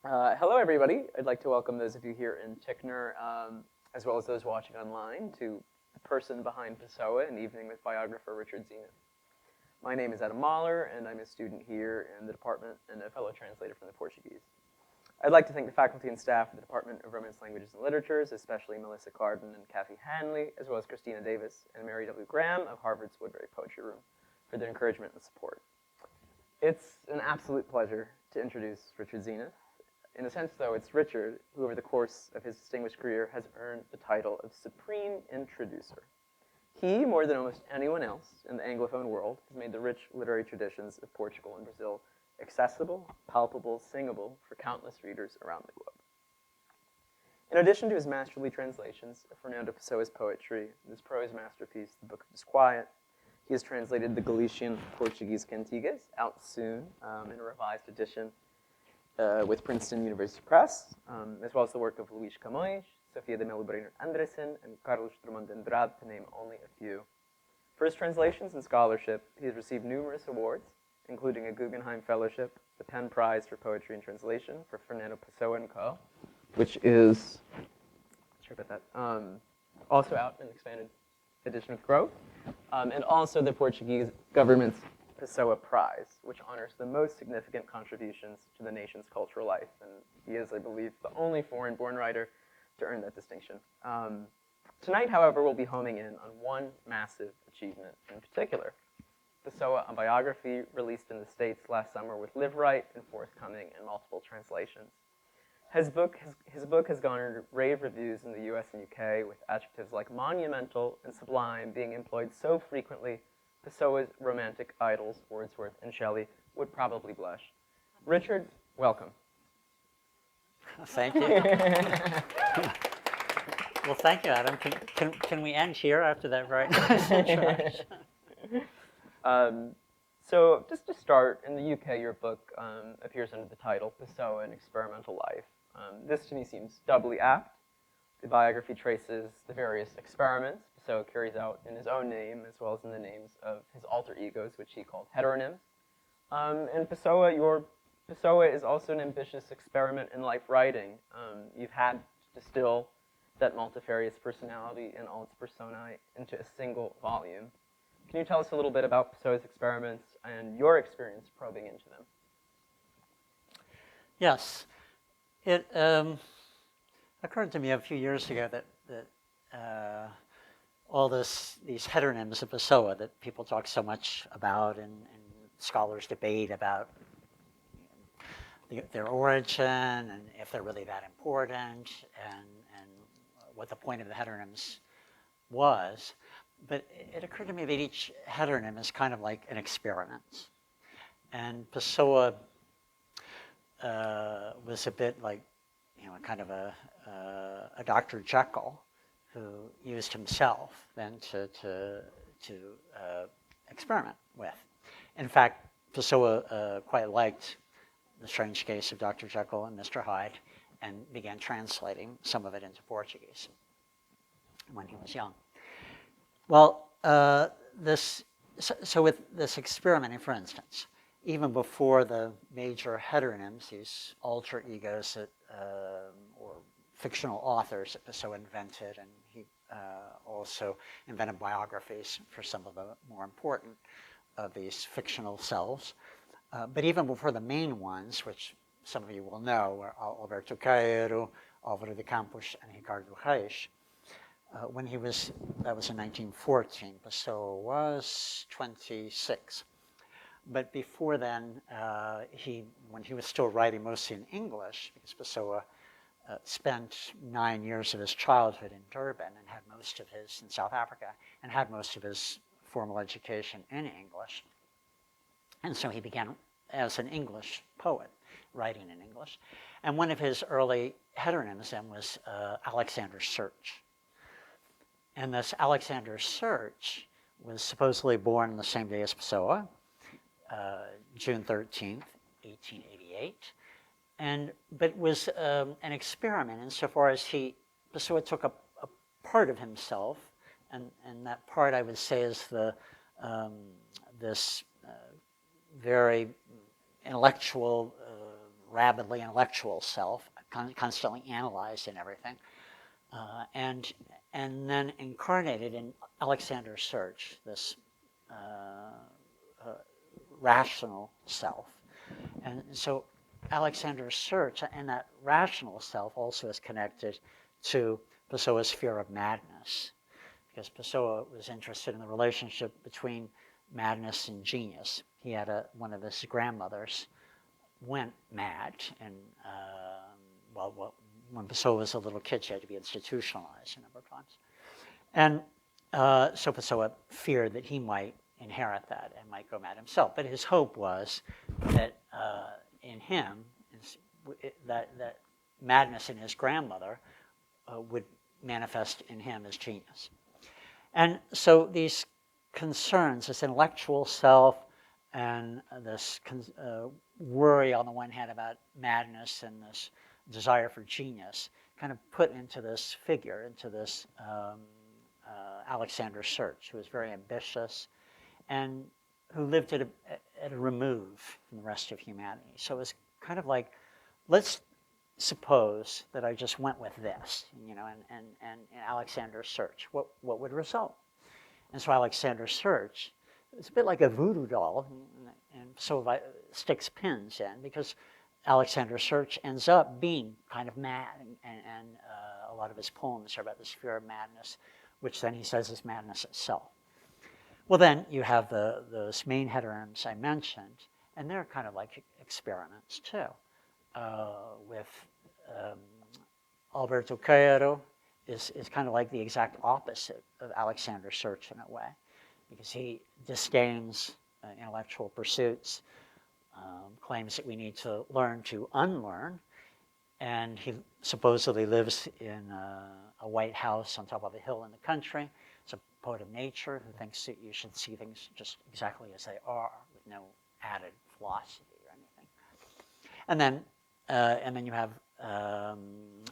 Hello, everybody. I'd like to welcome those of you here in Tickner, as well as those watching online, to the person behind Pessoa, an evening with biographer Richard Zenith. My name is Adam Mahler, and I'm a student here in the department and a fellow translator from the Portuguese. I'd like to thank the faculty and staff of the Department of Romance Languages and Literatures, especially Melissa Carden and Kathy Hanley, as well as Christina Davis and Mary W. Graham of Harvard's Woodbury Poetry Room, for their encouragement and support. It's an absolute pleasure to introduce Richard Zenith. In a sense, though, it's Richard who, over the course of his distinguished career, has earned the title of Supreme Introducer. He, more than almost anyone else in the Anglophone world, has made the rich literary traditions of Portugal and Brazil accessible, palpable, singable for countless readers around the globe. In addition to his masterly translations of Fernando Pessoa's poetry and his prose masterpiece, The Book of Disquiet, he has translated the Galician Portuguese Cantigas, out soon in a revised edition with Princeton University Press, as well as the work of Luís Camões, Sofia de Melo Brenner Andresen, and Carlos Drummond de Andrade, to name only a few. For his translations and scholarship, he has received numerous awards, including a Guggenheim Fellowship, the Penn Prize for Poetry and Translation for Fernando Pessoa & Co., which is, sorry about that, also out in an expanded edition of Grove, and also the Portuguese government's Pessoa Prize, which honors the most significant contributions to the nation's cultural life. And he is, I believe, the only foreign-born writer to earn that distinction. Tonight, however, we'll be homing in on one massive achievement in particular. Pessoa, a biography released in the States last summer with Liveright and forthcoming in multiple translations. His book has garnered rave reviews in the US and UK, with adjectives like monumental and sublime being employed so frequently Pessoa's romantic idols, Wordsworth and Shelley, would probably blush. Richard, welcome. Thank you. Well, thank you, Adam. Can we end here after that, right? So just to start, in the UK, your book appears under the title Pessoa, An Experimental Life. This to me seems doubly apt. The biography traces the various experiments Pessoa carries out in his own name, as well as in the names of his alter egos, which he called heteronyms. And Pessoa is also an ambitious experiment in life writing. You've had to distill that multifarious personality and all its personae into a single volume. Can you tell us a little bit about Pessoa's experiments and your experience probing into them? Yes. It occurred to me a few years ago that all these heteronyms of Pessoa that people talk so much about and scholars debate about their origin and if they're really that important and what the point of the heteronyms was. But it occurred to me that each heteronym is kind of like an experiment. And Pessoa was a bit like, kind of a Dr. Jekyll who used himself then to experiment with. In fact, Pessoa quite liked The Strange Case of Dr. Jekyll and Mr. Hyde and began translating some of it into Portuguese when he was young. Well, so with this experimenting, for instance, even before the major heteronyms, these alter egos that, or fictional authors that Pessoa invented, and he also invented biographies for some of the more important of these fictional selves. But even before the main ones, which some of you will know, were Alberto Caeiro, Álvaro de Campos, and Ricardo Reis. When he was, that was in 1914, Pessoa was 26. But before then, when he was still writing mostly in English, because Pessoa spent 9 years of his childhood in Durban and had most of his, in South Africa, and had most of his formal education in English. And so he began as an English poet, writing in English. And one of his early heteronyms then was Alexander Search. And this Alexander Search was supposedly born on the same day as Pessoa, June 13th, 1888. But was an experiment insofar as Pessoa took a part of himself, and that part I would say is this very intellectual, rabidly intellectual self, constantly analyzing everything, and then incarnated in Alexander Search, this rational self. And so Alexander Search and that rational self also is connected to Pessoa's fear of madness, because Pessoa was interested in the relationship between madness and genius. He had one of his grandmothers went mad, and when Pessoa was a little kid, she had to be institutionalized a number of times. And so Pessoa feared that he might inherit that and might go mad himself. But his hope was that in him, that madness in his grandmother would manifest in him as genius. And so these concerns, this intellectual self and this worry on the one hand about madness and this desire for genius, kind of put into this figure, into this Alexander Search, who was very ambitious and who lived at a remove from the rest of humanity. So it was kind of like, let's suppose that I just went with this, and Alexander Search, what would result? And so Alexander Search, it's a bit like a voodoo doll, and so sticks pins in, because Alexander Search ends up being kind of mad, and a lot of his poems are about this fear of madness, which then he says is madness itself. Well, then you have those main heteronyms I mentioned, and they're kind of like experiments too. With Alberto Cairo is kind of like the exact opposite of Alexander Search in a way, because he disdains intellectual pursuits, claims that we need to learn to unlearn, and he supposedly lives in a white house on top of a hill in the country. He's a poet of nature who thinks that you should see things just exactly as they are, with no added philosophy or anything. And then you have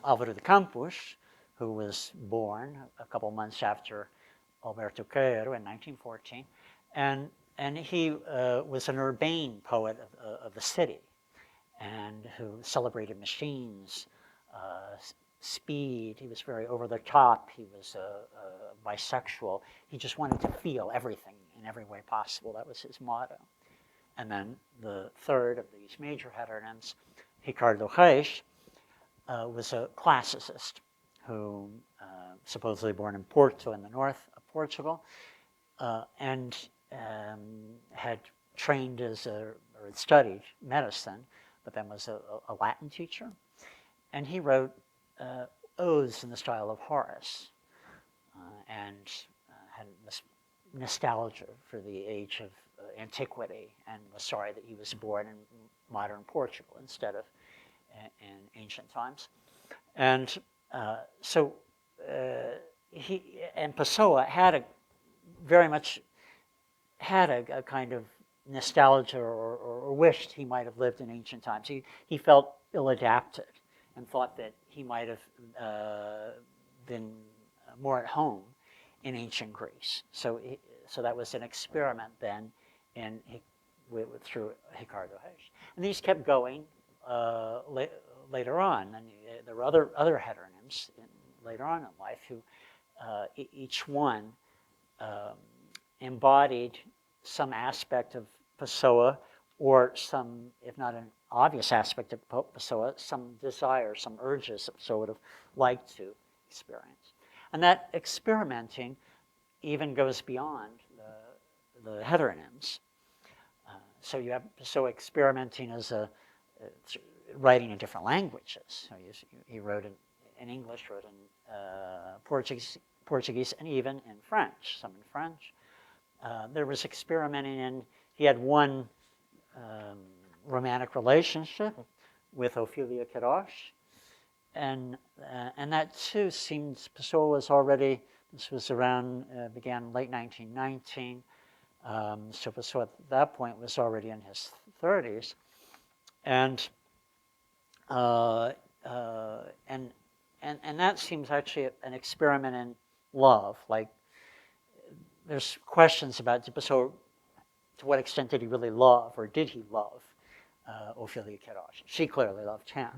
Álvaro de Campos, who was born a couple months after Alberto Cairo in 1914, and he was an urbane poet of the city, and who celebrated machines, speed. He was very over the top. He was bisexual. He just wanted to feel everything in every way possible. That was his motto. And then the third of these major heteronyms, Ricardo Reis, was a classicist who supposedly born in Porto in the north of Portugal, and had trained or had studied medicine, but then was a Latin teacher. And he wrote odes in the style of Horace, and had this nostalgia for the age of antiquity, and was sorry that he was born in modern Portugal instead of in ancient times. And so he and Pessoa had very much had a kind of nostalgia or wished he might have lived in ancient times. He felt ill-adapted and thought that he might have been more at home in ancient Greece. So that was an experiment then through Ricardo Reis. And these kept going later on. And there were other heteronyms later on in life who each one embodied some aspect of Pessoa, or some, if not an obvious aspect of Pessoa, some desire, some urges that Pessoa would have liked to experience. And that experimenting even goes beyond the heteronyms. So you have Pessoa experimenting as writing in different languages. So he wrote in English, wrote in Portuguese, and even in French, some in French. There was experimenting he had one romantic relationship with Ophelia Queiroz, and that too seems, Pessoa was already, this was around, began late 1919, so Pessoa at that point was already in his 30s, and that seems actually an experiment in love. Like, there's questions about Pessoa, to what extent did he really love, or did he love Ophelia Kiddosh. She clearly loved him.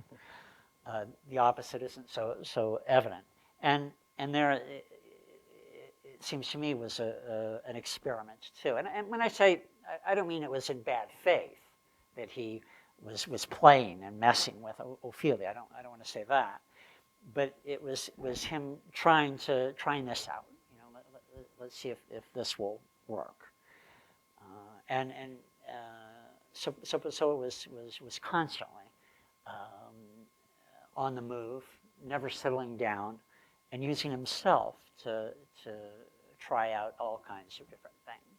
The opposite isn't so evident. And there, it seems to me, was an experiment too. And when I say, I don't mean it was in bad faith that he was playing and messing with Ophelia. I don't want to say that, but it was him trying this out. Let's see if this will work. So Pessoa was constantly on the move, never settling down, and using himself to try out all kinds of different things.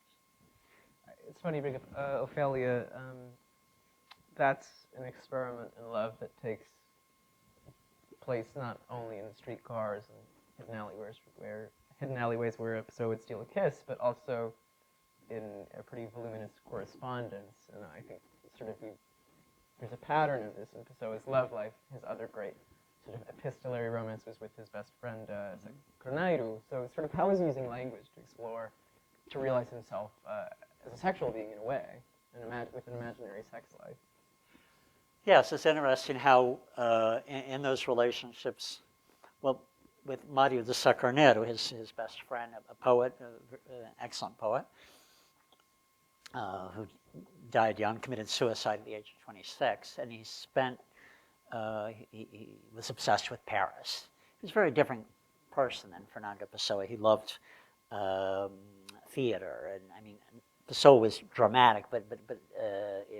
It's funny you bring up Ophelia. That's an experiment in love that takes place not only in the streetcars and hidden alleyways where Pessoa would steal a kiss, but also in a pretty voluminous correspondence. And I think there's a pattern of this in Pessoa's love life. His other great sort of epistolary romance was with his best friend, Carneiro. So sort of how is he using language to explore, to realize himself as a sexual being in a way, with an imaginary sex life? Yes, it's interesting how in those relationships, well, with Mario de Sacarneiro, his best friend, a poet, an excellent poet, who died young, committed suicide at the age of 26, and he was obsessed with Paris. He was a very different person than Fernando Pessoa. He loved theater, and I mean, Pessoa was dramatic, but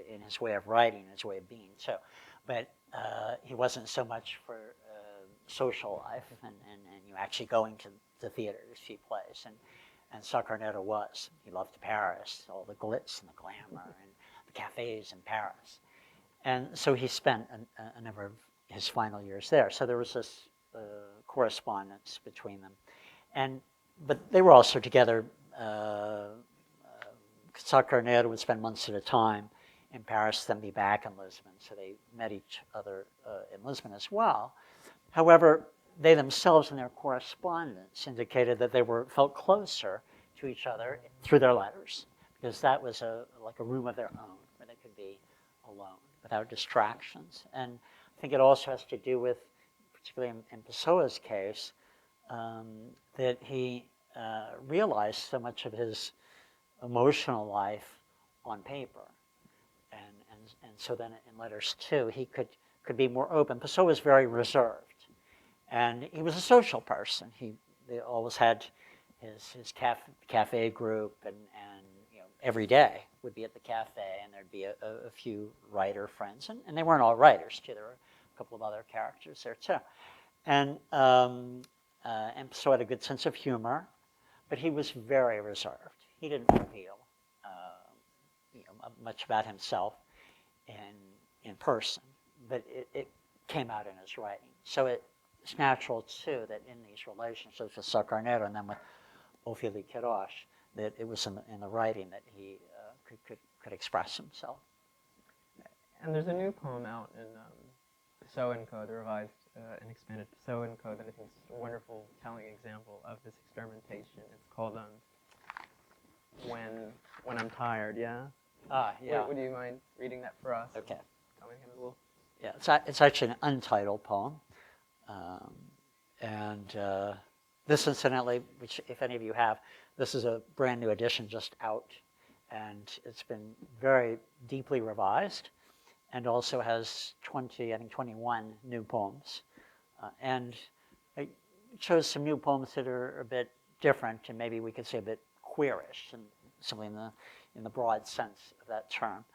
in his way of writing, his way of being too. But he wasn't so much for social life and you actually going to the theater to see plays. And Sacarneiro was. He loved Paris, all the glitz and the glamour and the cafes in Paris. And so he spent a number of his final years there. So there was this correspondence between them. But they were also together. Sacarneiro would spend months at a time in Paris, then be back in Lisbon. So they met each other in Lisbon as well. However, they themselves in their correspondence indicated that they felt closer to each other through their letters, because that was like a room of their own where they could be alone without distractions. And I think it also has to do with, particularly in Pessoa's case, that he realized so much of his emotional life on paper, and so then in letters too, he could be more open. Pessoa was very reserved, and he was a social person. They always had his cafe group, and every day would be at the cafe, and there'd be a few writer friends, and they weren't all writers too. There were a couple of other characters there too, and Pessoa had a good sense of humor, but he was very reserved. He didn't reveal much about himself in person, but it came out in his writing. So it's natural too that in these relationships with Sacarneiro and then with Ophelia Kiddosh, that it was in the writing that he could express himself. And there's a new poem out in Pessoa & Co., the revised and expanded Pessoa & Co., that I think is a wonderful, telling example of this experimentation. It's called When I'm Tired, yeah? Yeah. Would you mind reading that for us? Okay. Tell me kind of a little. Yeah, it's actually an untitled poem. This, incidentally, which if any of you have, this is a brand new edition just out, and it's been very deeply revised, and also has 21 new poems. And I chose some new poems that are a bit different, and maybe we could say a bit queerish, and simply in the broad sense of that term.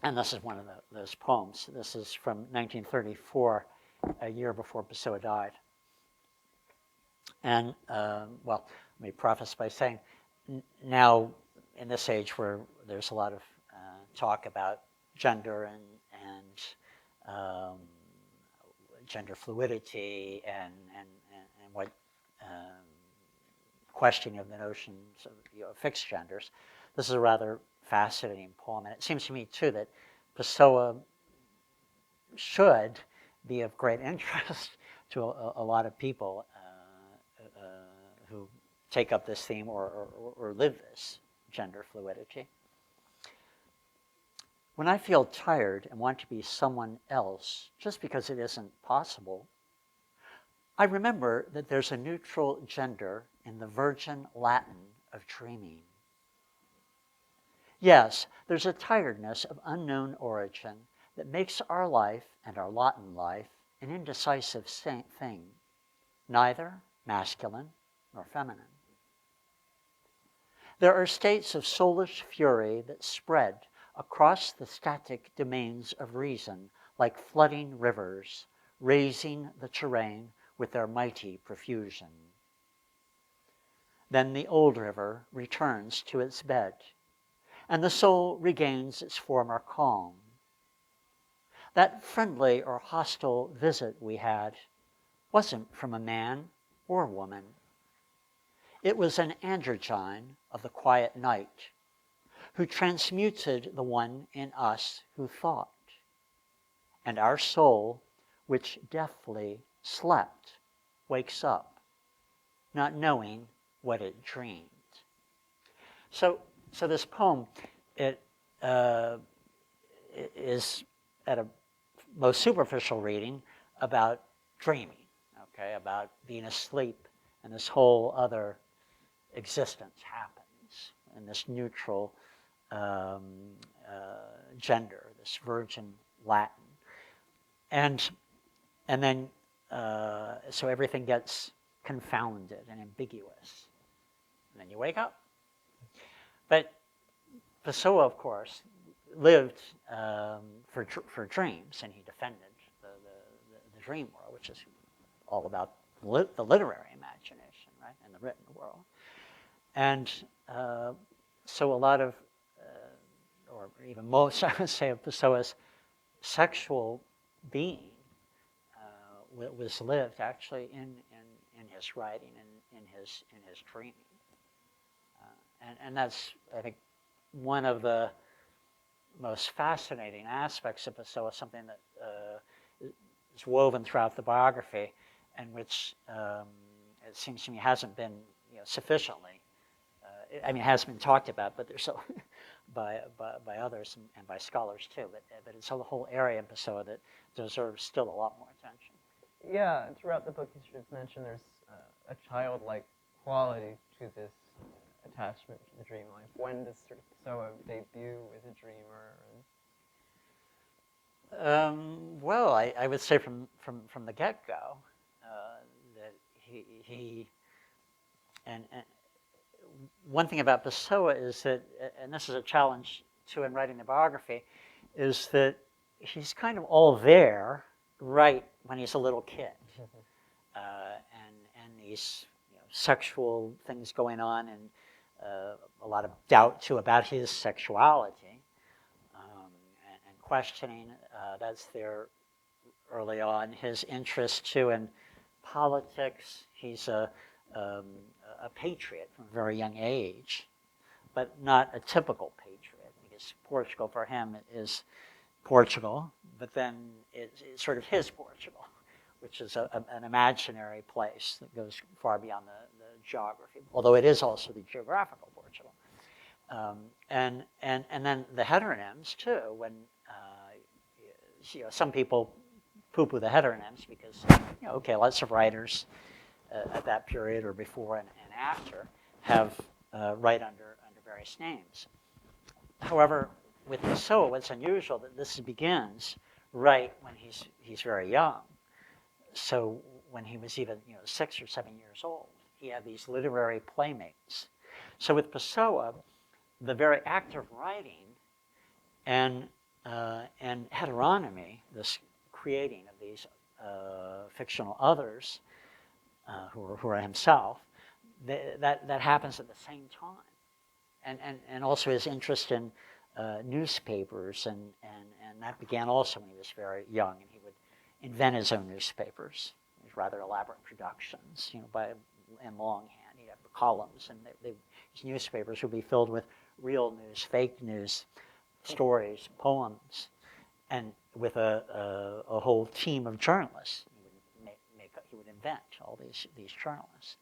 And this is one of those poems. This is from 1934, a year before Pessoa died. And, well, let me preface by saying, now in this age where there's a lot of talk about gender and gender fluidity and what questioning of the notions of fixed genders, this is a rather fascinating poem. And it seems to me, too, that Pessoa should be of great interest to a lot of people who take up this theme or live this gender fluidity. When I feel tired and want to be someone else just because it isn't possible, I remember that there's a neutral gender in the virgin Latin of dreaming. Yes, there's a tiredness of unknown origin that makes our life and our lot in life an indecisive thing, neither masculine nor feminine. There are states of soulish fury that spread across the static domains of reason like flooding rivers, raising the terrain with their mighty profusion. Then the old river returns to its bed, and the soul regains its former calm. That friendly or hostile visit we had wasn't from a man or woman. It was an androgyne of the quiet night who transmuted the one in us who thought. And our soul, which deathly slept, wakes up, not knowing what it dreamed. So this poem, it is at a most superficial reading about dreaming, okay, about being asleep, and this whole other existence happens in this neutral gender, this virgin Latin, and then so everything gets confounded and ambiguous, and then you wake up. But Pessoa, of course, lived for dreams, and he defended the dream world, which is all about the literary imagination, right, and the written world. And so a lot of, or even most, I would say, of Pessoa's sexual being was lived actually in his writing and in his dreaming. And that's, I think, one of the most fascinating aspects of Pessoa, something that is woven throughout the biography, and which it seems to me hasn't been sufficiently. It has been talked about, but there's so by others and by scholars too. But it's a whole area in Pessoa that deserves still a lot more attention. Yeah, throughout the book you sort of mentioned there's a childlike quality to this attachment to the dream life. When does sort of Pessoa debut as a dreamer? Well, I would say from the get-go that he and one thing about Pessoa is that, and this is a challenge too in writing the biography, is that he's kind of all there right when he's a little kid, and these sexual things going on, and a lot of doubt too about his sexuality, and questioning. That's there early on. His interest too in politics. He's a patriot from a very young age, but not a typical patriot, because Portugal for him is Portugal, but then it's sort of his Portugal, which is an imaginary place that goes far beyond the geography, although it is also the geographical Portugal. And then the heteronyms too, when some people poo-poo the heteronyms because, okay, lots of writers at that period or before and after have write under various names. However, with Pessoa, what's unusual that this begins right when he's very young. So when he was even 6 or 7 years old, he had these literary playmates. So with Pessoa, the very act of writing and heteronymy, this creating of these fictional others who are himself, that happens at the same time, and also his interest in newspapers, and that began also when he was very young, and he would invent his own newspapers, these rather elaborate productions, in longhand. He'd have columns, and his newspapers would be filled with real news, fake news, stories, poems, and with a whole team of journalists. He would invent all these journalists.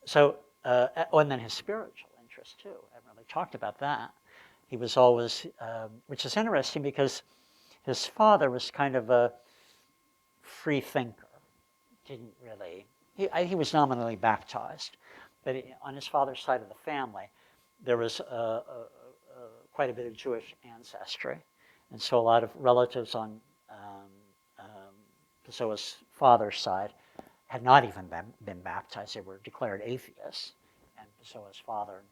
So, and then his spiritual interest too. I haven't really talked about that. he was always, which is interesting because his father was kind of a free thinker. Didn't really, he was nominally baptized, but on his father's side of the family, there was quite a bit of Jewish ancestry. And so a lot of relatives on Pessoa's father's side had not even been baptized. They were declared atheists. And Pessoa's father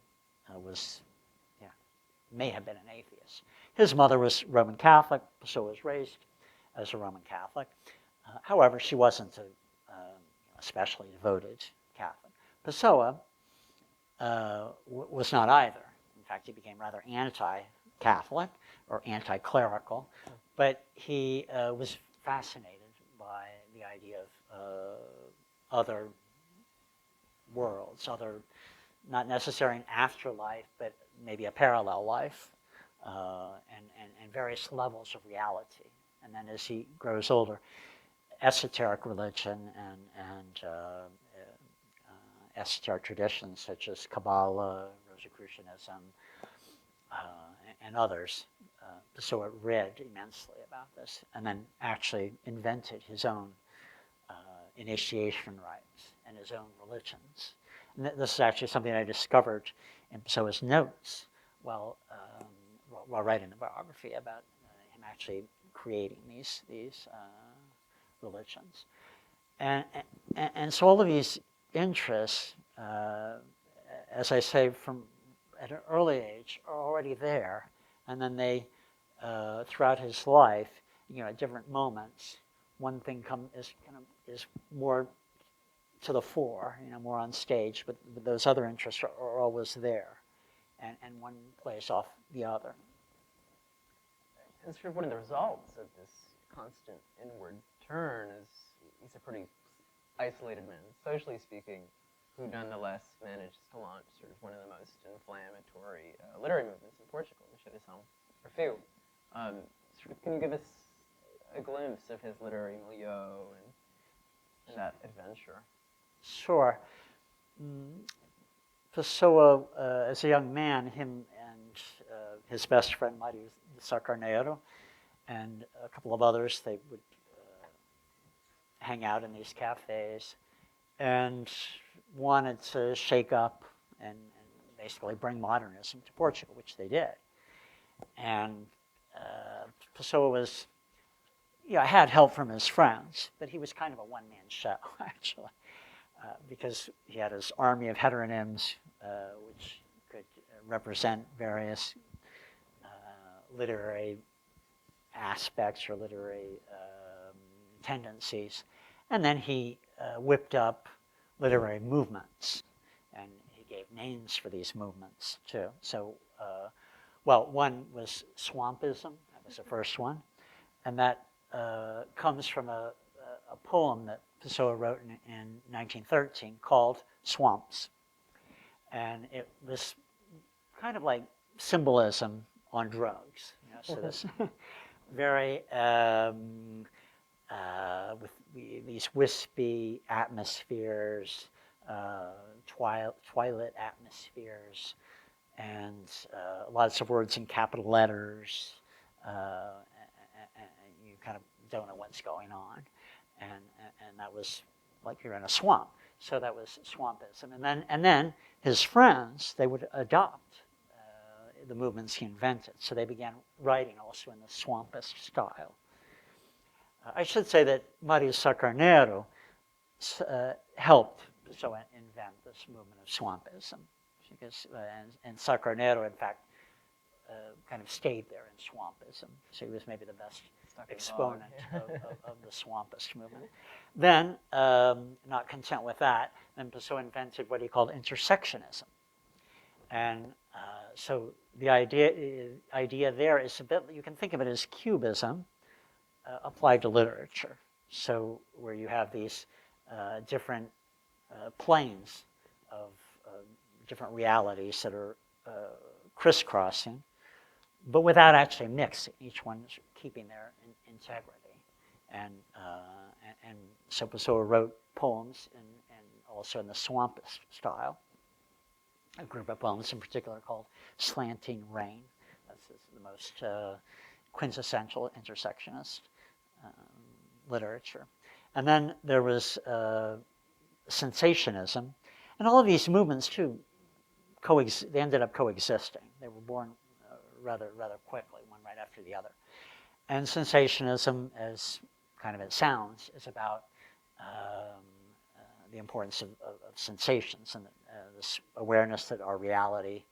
may have been an atheist. His mother was Roman Catholic. Pessoa was raised as a Roman Catholic. However, she wasn't a especially devoted Catholic. Pessoa was not either. In fact, he became rather anti-Catholic or anti-clerical, but he was fascinated by the idea of other worlds, not necessarily an afterlife, but maybe a parallel life, and various levels of reality. And then as he grows older, esoteric religion and esoteric traditions such as Kabbalah, Rosicrucianism, and others. Pessoa read immensely about this and then actually invented his own initiation rites and his own religions. And this is actually something I discovered in Pessoa's notes while writing the biography about him actually creating these religions. And so all of these interests, as I say, from at an early age are already there. And then they, throughout his life, at different moments, one thing is more to the fore, more on stage, but those other interests are always there. And one plays off the other. And sort of one of the results of this constant inward turn is he's a pretty isolated man, socially speaking, who nonetheless managed to launch sort of one of the most inflammatory literary movements in Portugal, the Geração Perfil. Can you give us a glimpse of his literary milieu and that adventure? Sure. Pessoa, as a young man, him and his best friend, Mário Sá Carneiro, and a couple of others, they would hang out in these cafes and wanted to shake up and basically bring modernism to Portugal, which they did. And Pessoa was, had help from his friends, but he was kind of a one-man show, actually, because he had his army of heteronyms, which could represent various literary aspects or literary tendencies. And then he whipped up literary movements, and he gave names for these movements, too. So, one was swampism. That was the first one. And that comes from a poem that Pessoa wrote in 1913 called Swamps. And it was kind of like symbolism on drugs. So this very, with these wispy atmospheres, twilight atmospheres, and lots of words in capital letters, and you kind of don't know what's going on. And that was like you're in a swamp. So that was swampism. And then his friends, they would adopt the movements he invented. So they began writing also in the swampist style. I should say that Mário Sá Carneiro helped Pessoa invent this movement of swampism. Because, and Sá Carneiro, in fact, kind of stayed there in swampism. So he was maybe the best exponent of the swampist movement. Then, not content with that, then Pessoa invented what he called intersectionism. And so the idea there is a bit, you can think of it as cubism applied to literature. So where you have these different planes of different realities that are crisscrossing, but without actually mixing. Each one's keeping their integrity. And so Pessoa wrote poems and also in the swampist style. A group of poems in particular called Slanting Rain. is the most quintessential intersectionist literature. And then there was sensationism, and all of these movements too, they ended up coexisting. They were born rather quickly, one right after the other. And sensationism, as kind of it sounds, is about the importance of sensations and this awareness that our reality,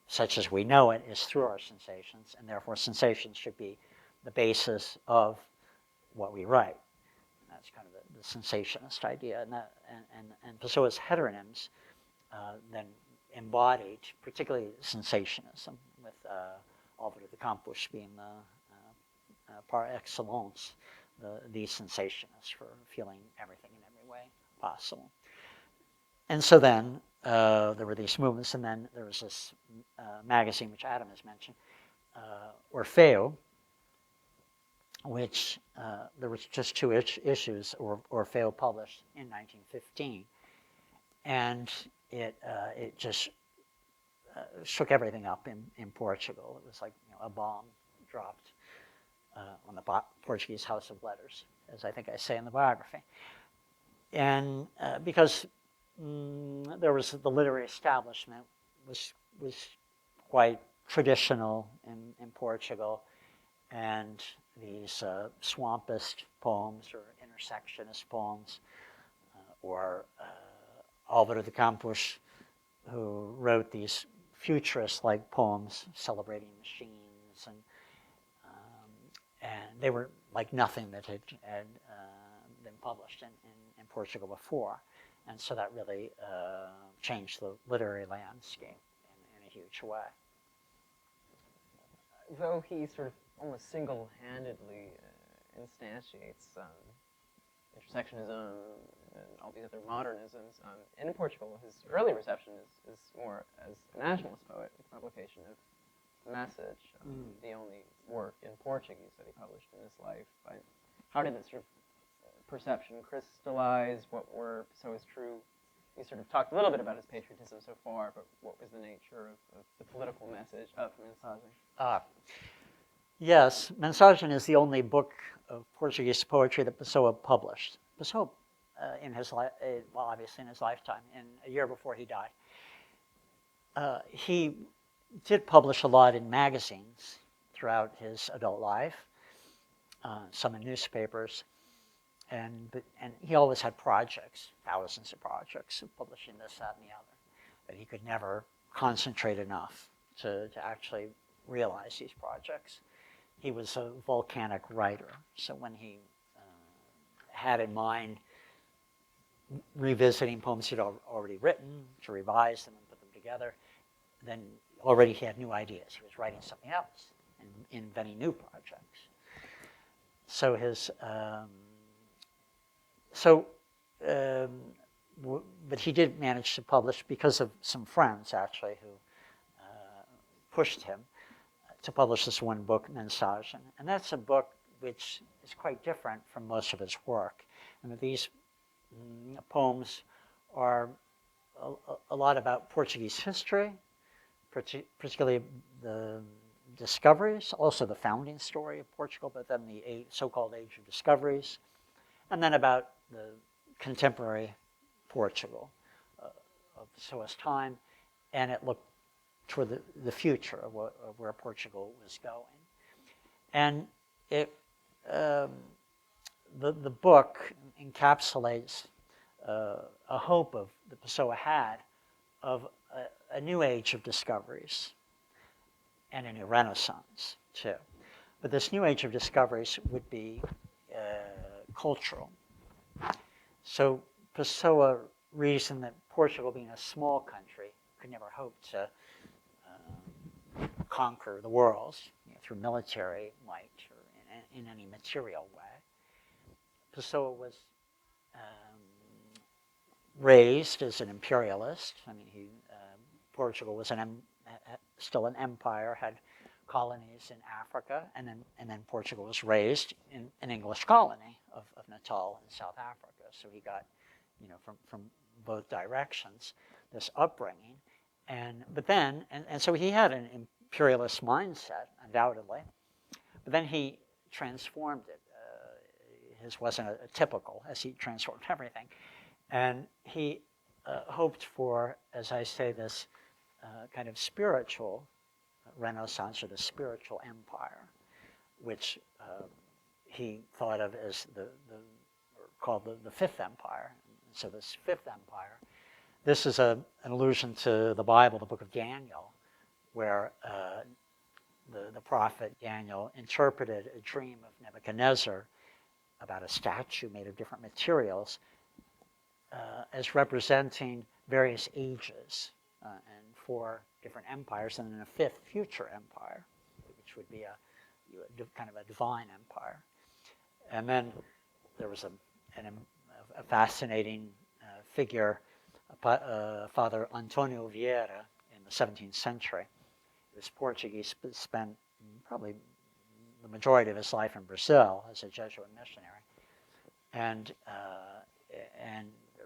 such as we know it, is through our sensations, and therefore sensations should be the basis of what we write. That's kind of the sensationist idea, and Pessoa's heteronyms then embodied, particularly sensationism, with Álvaro de Campos being the par excellence, the sensationist for feeling everything in every way possible. And so then there were these movements, and then there was this magazine which Adam has mentioned, Orfeo, which there was just two issues Orfeo published in 1915, and it just shook everything up in Portugal. It was like a bomb dropped on the Portuguese House of Letters, as I think I say in the biography. And because there was the literary establishment was quite traditional in Portugal, and these swampist poems or intersectionist poems, or Álvaro de Campos, who wrote these futurist-like poems celebrating machines, and they were like nothing that had been published in Portugal before. And so that really changed the literary landscape in a huge way. Though he sort of almost single-handedly instantiates intersectionism and all these other modernisms, in Portugal, his early reception is more as a nationalist poet, with publication of The Message, the only work in Portuguese that he published in his life. How did this sort of perception crystallize? What were Pessoa's true? You sort of talked a little bit about his patriotism so far, but what was the nature of the political message of Mensagem? Yes, Mensagem is the only book of Portuguese poetry that Pessoa published. Pessoa, in his obviously in his lifetime, in a year before he died, he did publish a lot in magazines throughout his adult life, some in newspapers. And he always had projects, thousands of projects, of publishing this, that, and the other. But he could never concentrate enough to actually realize these projects. He was a volcanic writer. So when he had in mind revisiting poems he'd already written, to revise them and put them together, then already he had new ideas. He was writing something else and inventing new projects. So his... but he did manage to publish because of some friends, actually, who pushed him to publish this one book, Mensagem. And that's a book which is quite different from most of his work. And these poems are a lot about Portuguese history, particularly the discoveries, also the founding story of Portugal, but then the so-called Age of Discoveries, and then about the contemporary Portugal of Pessoa's time, and it looked toward the future of where Portugal was going. And the book encapsulates a hope that Pessoa had of a new age of discoveries and a new renaissance, too. But this new age of discoveries would be cultural. So Pessoa reasoned that Portugal, being a small country, could never hope to conquer the world through military might or in any material way. Pessoa was raised as an imperialist. I mean, Portugal was still an empire, had colonies in Africa, and then Portugal was raised in an English colony of Natal in South Africa. So he got, from both directions, this upbringing, but then so he had imperialist mindset, undoubtedly. But then he transformed it. His wasn't a typical, as he transformed everything. And he hoped for, as I say, this kind of spiritual renaissance, or the spiritual empire, which he thought of as called the Fifth Empire. So this Fifth Empire, this is an allusion to the Bible, the book of Daniel, where the prophet Daniel interpreted a dream of Nebuchadnezzar about a statue made of different materials as representing various ages and 4 different empires, and then a 5th future empire, which would be kind of a divine empire. And then there was a fascinating figure, Father Antonio Vieira, in the 17th century. He was Portuguese, spent probably the majority of his life in Brazil as a Jesuit missionary, and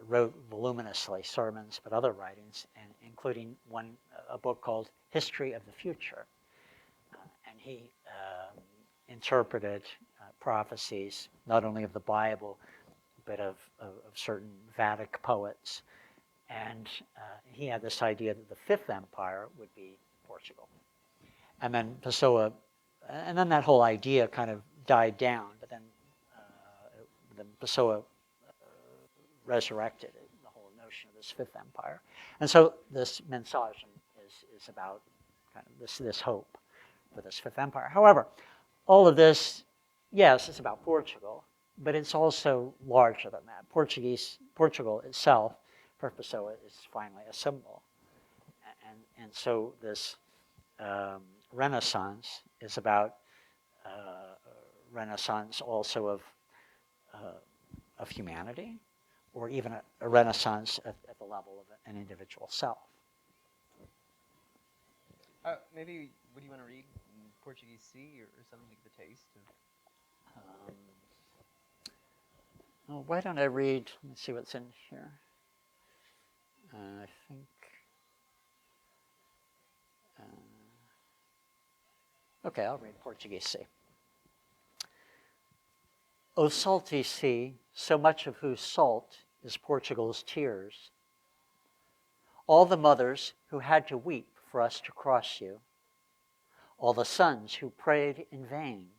wrote voluminously sermons, but other writings, and including a book called History of the Future. And he interpreted prophecies, not only of the Bible, but of certain Vedic poets. And he had this idea that the Fifth Empire would be Portugal. And then Pessoa, and then that whole idea kind of died down, but then Pessoa resurrected it, the whole notion of this Fifth Empire. And so this mensagem is about kind of this hope for this Fifth Empire. However, all of this, yes, it's about Portugal, but it's also larger than that. Portugal itself, for Pessoa, is finally a symbol. And so this Renaissance is about Renaissance also of humanity, or even a Renaissance at the level of an individual self. Maybe, would you want to read Portuguese C or something to give the taste of? Why don't I read, let me see what's in here. I think, okay, I'll read Portuguese C. O salty sea, so much of whose salt is Portugal's tears. All the mothers who had to weep for us to cross you. All the sons who prayed in vain.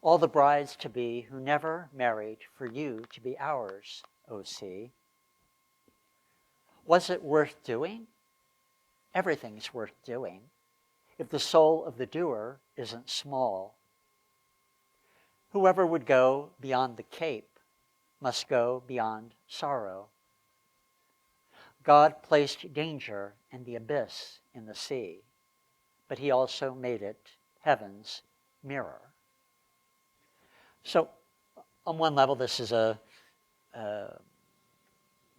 All the brides-to-be who never married for you to be ours, O sea. Was it worth doing? Everything's worth doing if the soul of the doer isn't small. Whoever would go beyond the cape must go beyond sorrow. God placed danger and the abyss in the sea, but he also made it heaven's mirror. So, on one level, this is a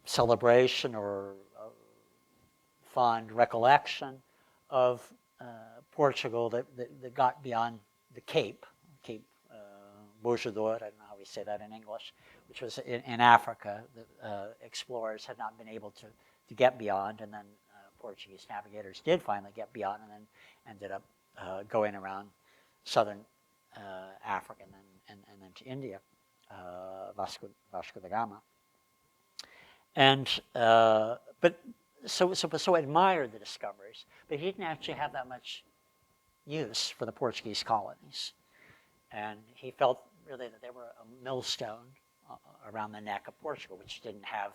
celebration or a fond recollection of Portugal that got beyond the Cape Bojador, I don't know how we say that in English, which was in Africa. The explorers had not been able to get beyond, and then Portuguese navigators did finally get beyond, and then ended up going around southern Africa and then to India, Vasco da Gama. And so admired the discoveries, but he didn't actually have that much use for the Portuguese colonies, and he felt really that they were a millstone around the neck of Portugal, which didn't have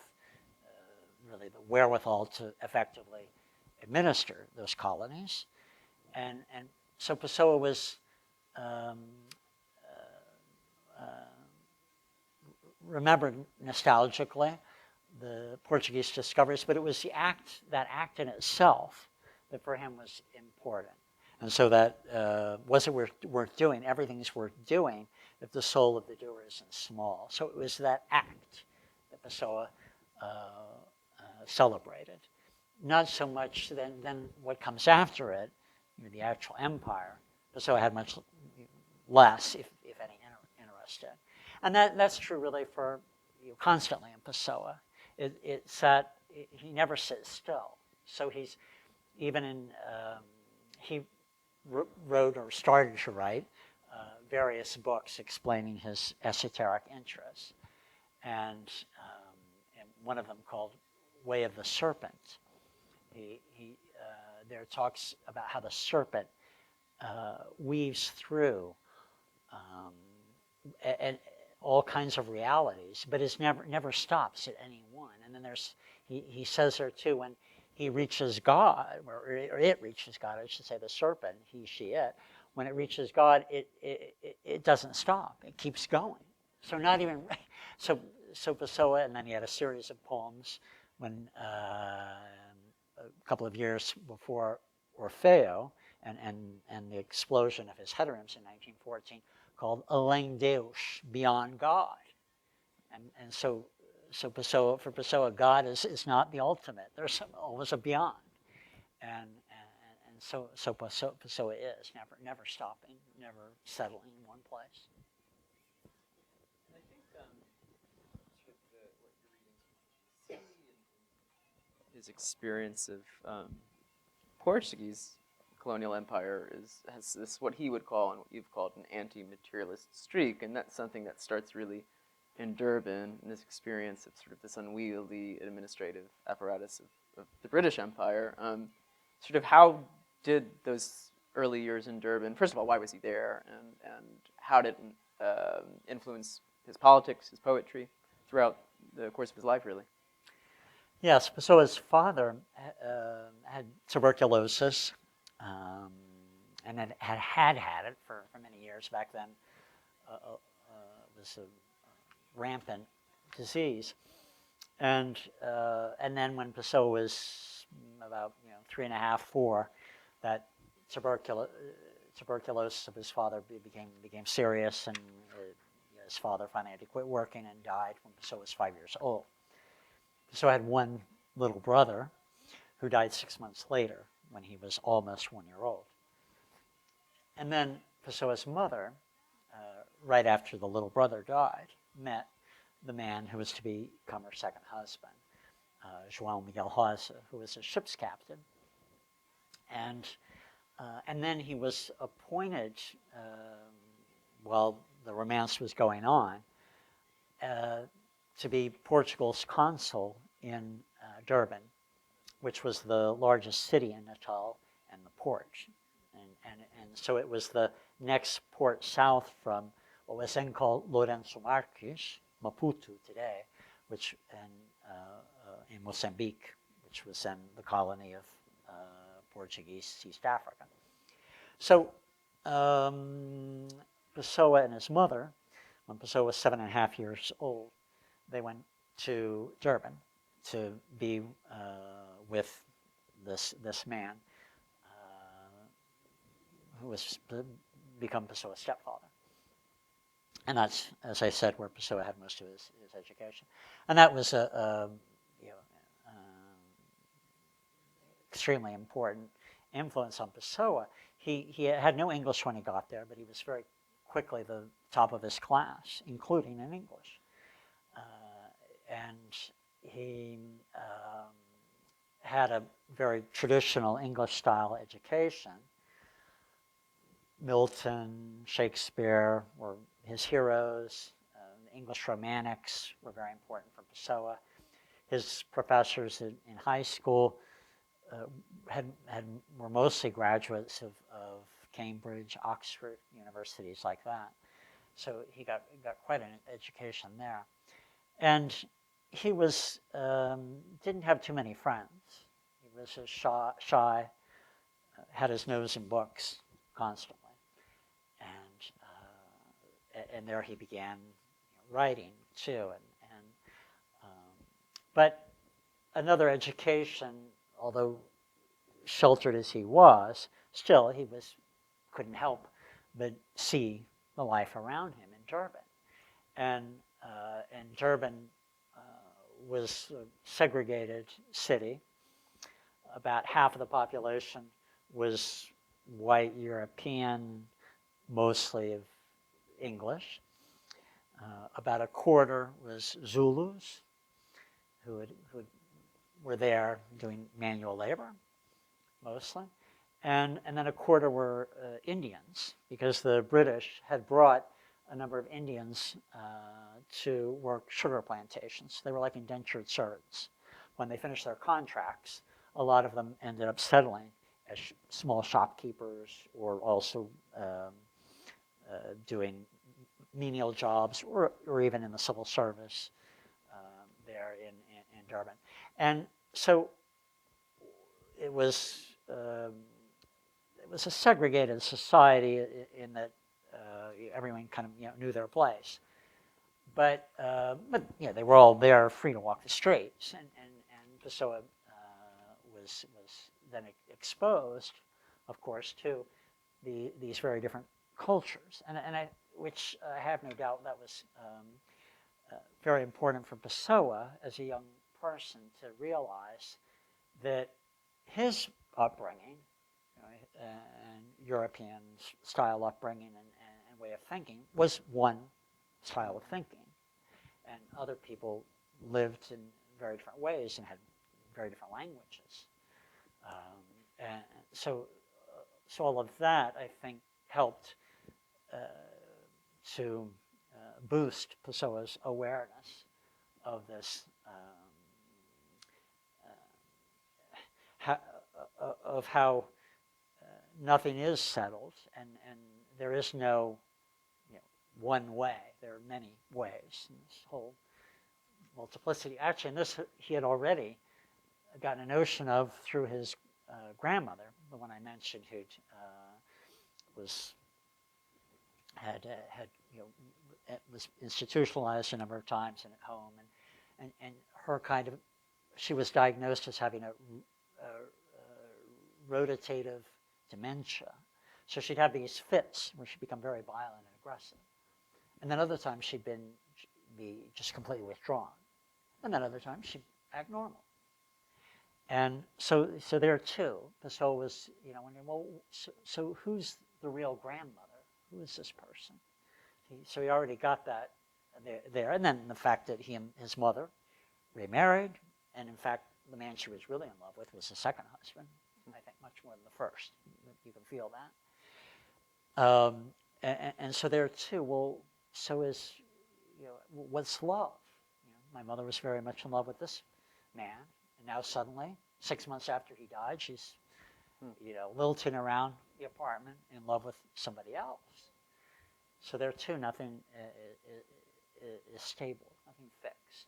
really the wherewithal to effectively administer those colonies, and so Pessoa was remembered nostalgically the Portuguese discoveries, but it was that act in itself that for him was important. And so that was it worth doing? Everything's worth doing if the soul of the doer isn't small. So it was that act that Pessoa celebrated. Not so much then what comes after it, the actual empire. Pessoa had much less, if any, interest in. And that's true really for constantly in Pessoa. He never sits still. So he's, even in he wrote or started to write various books explaining his esoteric interests, and one of them called Way of the Serpent. He there talks about how the serpent weaves through and all kinds of realities, but it never stops at any one. And then he says there too, when he reaches God, or it reaches God, I should say, the serpent, he, she, it. When it reaches God, it doesn't stop. It keeps going. So not even so Pessoa, and then he had a series of poems when a couple of years before Orfeo and the explosion of his heteronyms in 1914, called Além Deus, Beyond God. And so Pessoa, for Pessoa, God is not the ultimate. There's always a beyond. And so Pessoa is never stopping, never settling in one place. And I think sort of what you're reading in his experience of Portuguese colonial empire has this, what he would call and what you've called, an anti-materialist streak, and that's something that starts really in Durban, in this experience of sort of this unwieldy administrative apparatus of the British Empire. Sort of how did those early years in Durban, first of all, why was he there, and how did it influence his politics, his poetry, throughout the course of his life, really? Yes, Pessoa's father had tuberculosis, and had it for many years back then. It was a rampant disease, and then when Pessoa was about 3.5, 4, that tuberculosis of his father became serious, and his father finally had to quit working and died when Pessoa was 5 years old. Pessoa had one little brother who died 6 months later when he was almost 1 year old. And then Pessoa's mother, right after the little brother died, met the man who was to become her second husband, João Miguel Rosa, who was a ship's captain. And then he was appointed, while the romance was going on, to be Portugal's consul in Durban, which was the largest city in Natal and the port. And so it was the next port south from what was then called Lourenço Marques, Maputo today, which in Mozambique, which was then the colony of Portuguese East Africa. So Pessoa and his mother, when Pessoa was 7.5 years old, they went to Durban to be with this man who was become Pessoa's stepfather. And that's, as I said, where Pessoa had most of his education. And that was extremely important influence on Pessoa. He had no English when he got there, but he was very quickly the top of his class, including in English. And he had a very traditional English-style education. Milton, Shakespeare were his heroes. English romantics were very important for Pessoa. His professors in high school were mostly graduates of Cambridge, Oxford, universities like that. So he got quite an education there. And he was didn't have too many friends. He was shy, had his nose in books constantly. And there he began writing too. But another education, although sheltered as he was, still he couldn't help but see the life around him in Durban. And Durban was a segregated city. About half of the population was white European, mostly of English. About a quarter was Zulus, who were there doing manual labor, mostly. and then a quarter were Indians, because the British had brought a number of Indians to work sugar plantations. They were like indentured servants. When they finished their contracts, a lot of them ended up settling as small shopkeepers, or also doing menial jobs, or even in the civil service there in Durban. And so it was a segregated society in that everyone kind of knew their place. But they were all there, free to walk the streets, and Pessoa was then exposed, of course, to these very different cultures, which I have no doubt that was very important for Pessoa as a young person to realize that his upbringing, and European style upbringing and way of thinking, was one style of thinking, and other people lived in very different ways and had very different languages, and so all of that, I think, helped to boost Pessoa's awareness of this, of how nothing is settled, and there is no one way. There are many ways in this whole multiplicity. Actually, and this he had already gotten a notion of through his grandmother, the one I mentioned, who was institutionalized a number of times and at home, and her kind of, she was diagnosed as having a rotative dementia. So she'd have these fits where she'd become very violent and aggressive. And then other times she'd be just completely withdrawn. And then other times she'd act normal. And so there too, Pessoa was, wondering, well, so who's the real grandmother? Who is this person? So he already got that there. And then the fact that he and his mother remarried, and in fact, the man she was really in love with was the second husband, I think much more than the first. You can feel that. And so there too, well, so is, what's love? My mother was very much in love with this man, and now suddenly, 6 months after he died, she's, lilting around the apartment in love with somebody else. So there too, nothing is stable, nothing fixed.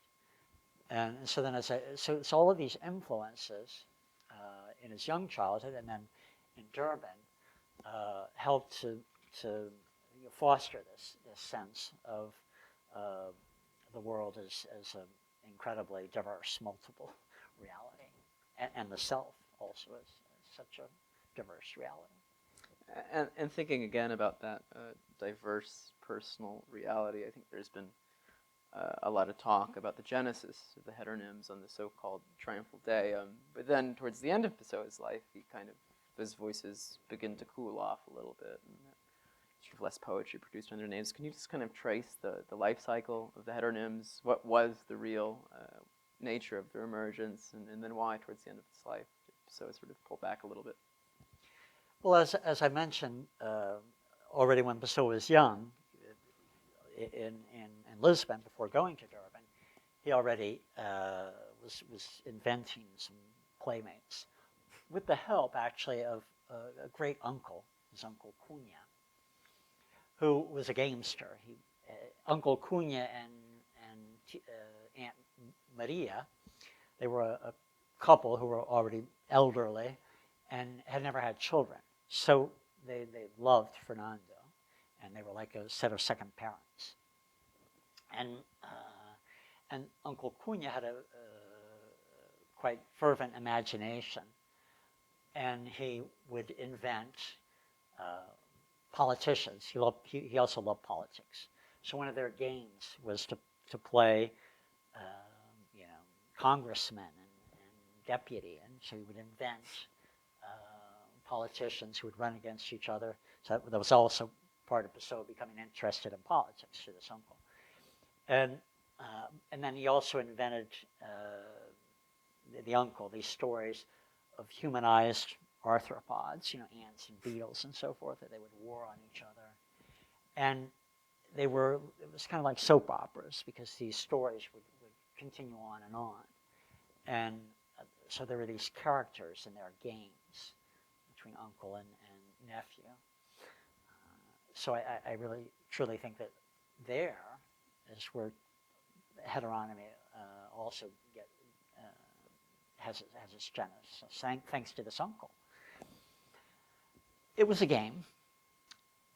And so then, so all of these influences in his young childhood, and then in Durban, helped to foster this sense of the world as an incredibly diverse, multiple reality, and the self also as such a diverse reality. And thinking again about that diverse personal reality, I think there's been a lot of talk about the genesis of the heteronyms on the so-called triumphal day. But then towards the end of Pessoa's life, those voices begin to cool off a little bit, and sort of less poetry produced under names. Can you just kind of trace the life cycle of the heteronyms? What was the real nature of their emergence, and then why towards the end of his life did Pessoa sort of pull back a little bit? Well, as I mentioned already, when Pessoa was young, in Lisbon, before going to Durban, he already was inventing some playmates, with the help actually of a great uncle, his Uncle Cunha, who was a gamester. Uncle Cunha and Aunt Maria, they were a couple who were already elderly and had never had children. So they loved Fernando, and they were like a set of second parents. And Uncle Cunha had a quite fervent imagination, and he would invent politicians. He also loved politics. So one of their games was to play, congressman and deputy, and so he would invent politicians who would run against each other. So that was also part of Pessoa becoming interested in politics through this uncle. And then he also invented, the uncle, these stories of humanized arthropods, ants and beetles and so forth, that they would war on each other. And it was kind of like soap operas, because these stories would continue on. And so there were these characters and their games between uncle and nephew. So I really, truly think that there is where heteronomy also has its genesis, thanks to this uncle. It was a game,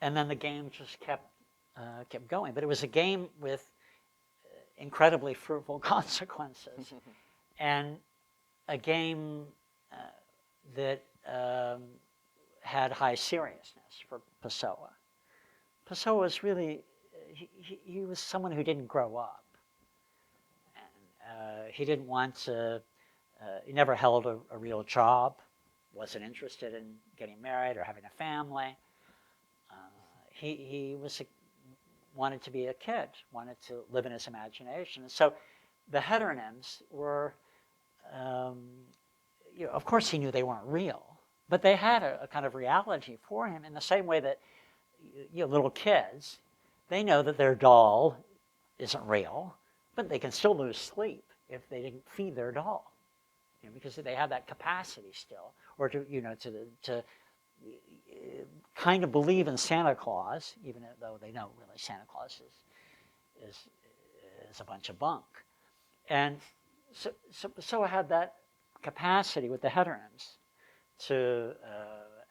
and then the game just kept going. But it was a game with incredibly fruitful consequences, and a game that had high seriousness for Pessoa. Pessoa was really, he was someone who didn't grow up. And he didn't want to, he never held a real job, wasn't interested in getting married or having a family. He wanted to be a kid, wanted to live in his imagination. And so the heteronyms were, of course he knew they weren't real, but they had a kind of reality for him, in the same way that little kids, they know that their doll isn't real, but they can still lose sleep if they didn't feed their doll, because they have that capacity still, or to kind of believe in Santa Claus, even though they know really Santa Claus is a bunch of bunk. And so I had that capacity with the heteronyms to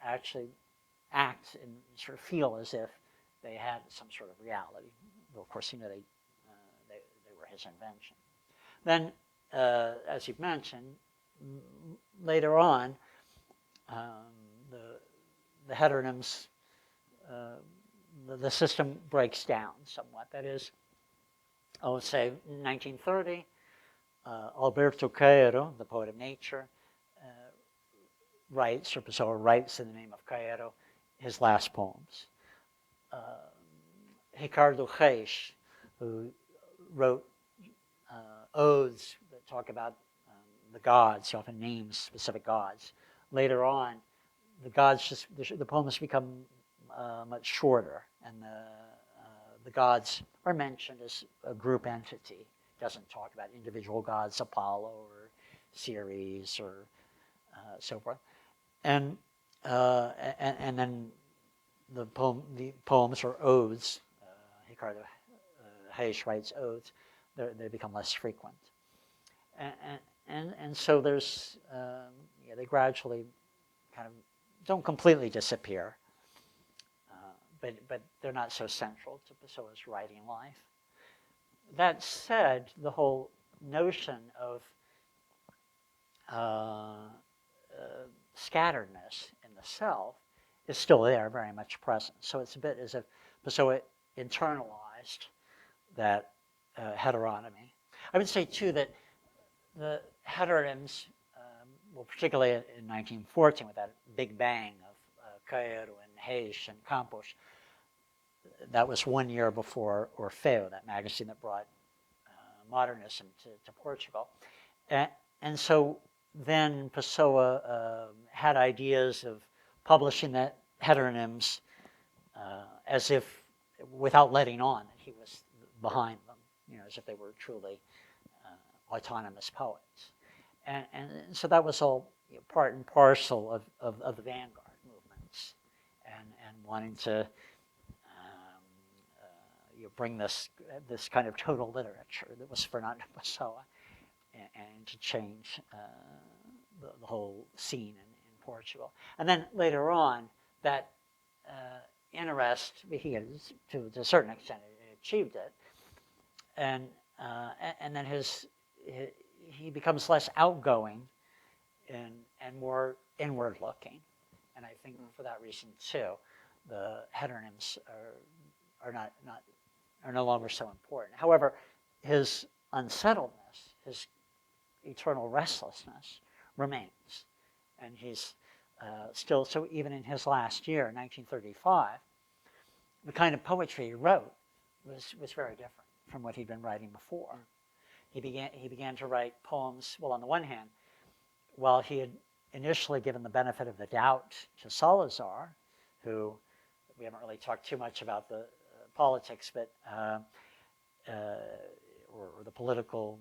actually act and sort of feel as if they had some sort of reality. Well, of course, they were his invention. Then, as you've mentioned, later on, the heteronyms, the system breaks down somewhat. That is, I would say, in 1930, Alberto Caeiro, the poet of nature, Pessoa writes in the name of Caeiro his last poems. Ricardo Reis, who wrote odes that talk about the gods, he often names specific gods. Later on, the poems become much shorter, and the gods are mentioned as a group entity. It doesn't talk about individual gods, Apollo or Ceres or so forth. And then the poems or odes, Ricardo Reis writes odes, they become less frequent. And so there's, they gradually kind of don't completely disappear, but they're not so central to Pessoa's writing life. That said, the whole notion of scatteredness in the self is still there, very much present. So it's a bit as if Pessoa internalized that heteronomy. I would say, too, that the heteronyms, particularly in 1914 with that big bang of Caeiro and Reis and Campos, that was 1 year before Orfeo, that magazine that brought modernism to Portugal. And so then Pessoa had ideas of publishing that heteronyms as if, without letting on that he was behind them, as if they were truly autonomous poets. And so that was all part and parcel of the vanguard movements, and wanting to bring this kind of total literature that was Fernando Pessoa, and to change the whole scene in Portugal. And then later on, that interest, he had, to a certain extent, achieved it, and then he becomes less outgoing and more inward-looking. And I think for that reason too, the heteronyms are no longer so important. However, his unsettledness, his eternal restlessness remains, and he's still, so even in his last year, 1935, the kind of poetry he wrote was very different from what he'd been writing before. He began to write poems, well, on the one hand, while he had initially given the benefit of the doubt to Salazar, who we haven't really talked too much about the politics, but or the political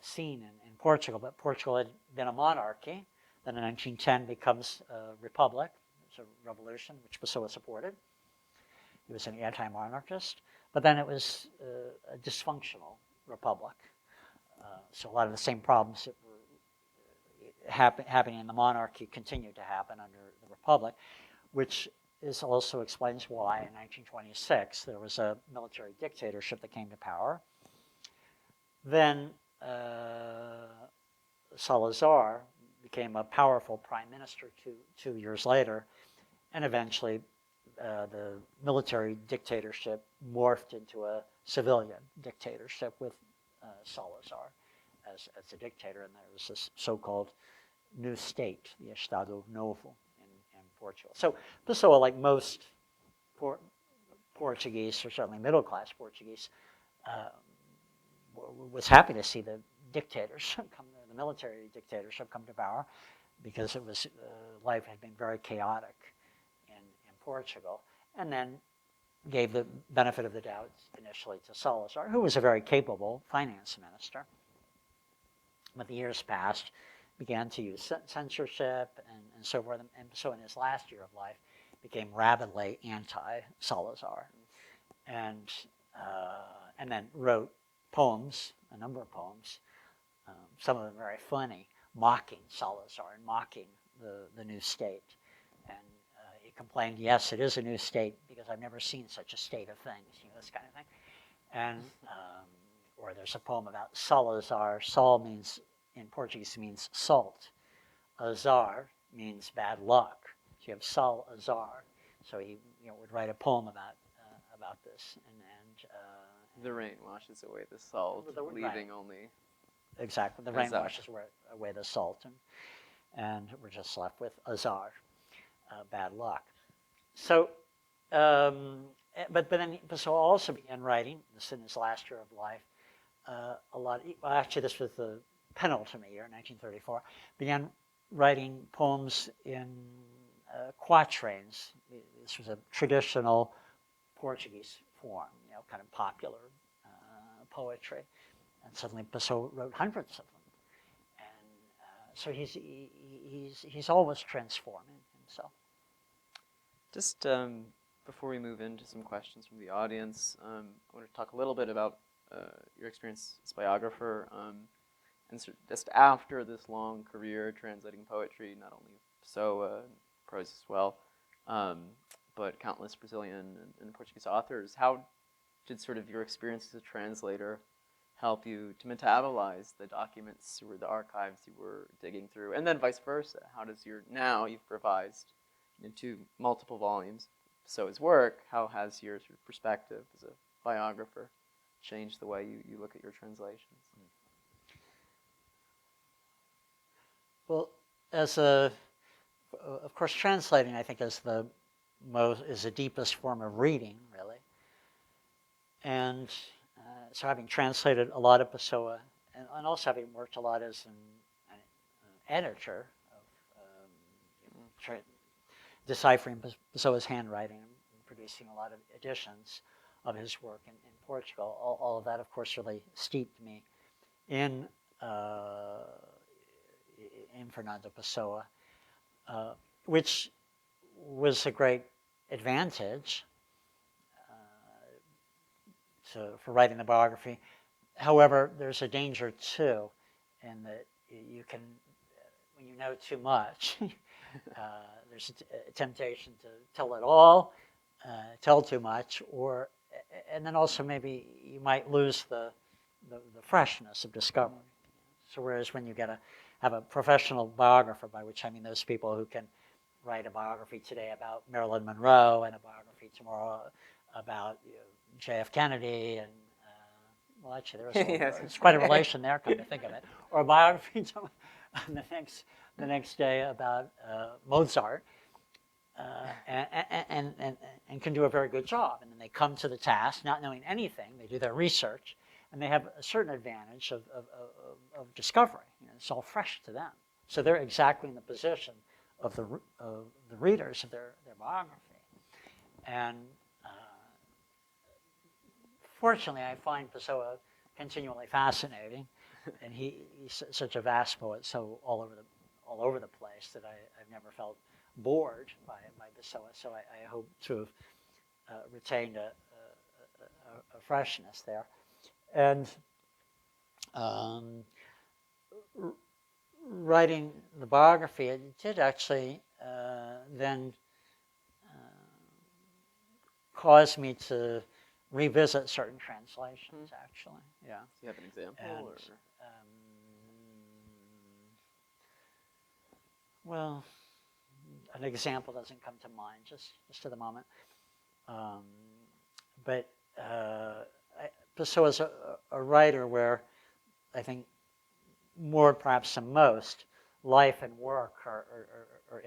scene in Portugal. But Portugal had been a monarchy. Then in 1910 becomes a republic. It's a revolution, which Pessoa supported. He was an anti-monarchist. But then it was a dysfunctional republic. So a lot of the same problems that were happening in the monarchy continued to happen under the republic, which also explains why in 1926 there was a military dictatorship that came to power. Then Salazar became a powerful prime minister two years later, and eventually the military dictatorship morphed into a civilian dictatorship with Salazar as a dictator, and there was this so-called new state, the Estado Novo in Portugal. So Pessoa, like most Portuguese, or certainly middle-class Portuguese, was happy to see the dictators the military dictatorship come to power, because it was life had been very chaotic in Portugal, and then gave the benefit of the doubt initially to Salazar, who was a very capable finance minister. But the years passed, began to use censorship and so forth, and so in his last year of life became rabidly anti-Salazar, and then wrote poems, a number of poems, some of them very funny, mocking Salazar and mocking the new state. And he complained, yes, it is a new state because I've never seen such a state of things, this kind of thing. And or there's a poem about Salazar. Sal means, in Portuguese, means salt. Azar means bad luck. So you have Salazar. So he would write a poem about this. And the rain washes away the salt, leaving only... Exactly. The rain washes away the salt, and we're just left with Azar, bad luck. So, but then Pessoa also began writing, this in his last year of life, a lot. Well, actually, this was the penultimate year, 1934. Began writing poems in quatrains. This was a traditional Portuguese form, kind of popular poetry. And suddenly Pessoa wrote hundreds of them, and so he's always transforming himself. Just before we move into some questions from the audience, I want to talk a little bit about your experience as biographer, and just after this long career translating poetry, not only Pessoa, prose as well, but countless Brazilian and Portuguese authors. How did sort of your experience as a translator help you to metabolize the documents or the archives you were digging through, and then vice versa? How does you've revised into multiple volumes Pessoa's work, how has your sort of perspective as a biographer changed the way you look at your translations? Well, of course, translating, I think, is the deepest form of reading, really. And so having translated a lot of Pessoa, and also having worked a lot as an editor of deciphering Pessoa's handwriting and producing a lot of editions of his work in Portugal, all of that, of course, really steeped me in Fernando Pessoa, which was a great advantage for writing the biography. However, there's a danger too, in that you can, when you know too much, there's a temptation to tell it all, tell too much, and then also maybe you might lose the freshness of discovery. So whereas when you have a professional biographer, by which I mean those people who can write a biography today about Marilyn Monroe and a biography tomorrow about J.F. Kennedy, and well, actually, there's quite a relation there, come to think of it, or a biography the next day about Mozart, and can do a very good job. And then they come to the task not knowing anything. They do their research, and they have a certain advantage of discovery. It's all fresh to them. So they're exactly in the position of the readers of their biography. And fortunately, I find Pessoa continually fascinating, and he's such a vast poet, so all over the place that I've never felt bored by Pessoa. So I hope to have retained a freshness there. And writing the biography, it did actually then cause me to revisit certain translations, actually. Yeah. Do you have an example? And, or? Well, an example doesn't come to mind just at the moment. But Pessoa is a writer where I think more perhaps than most, life and work are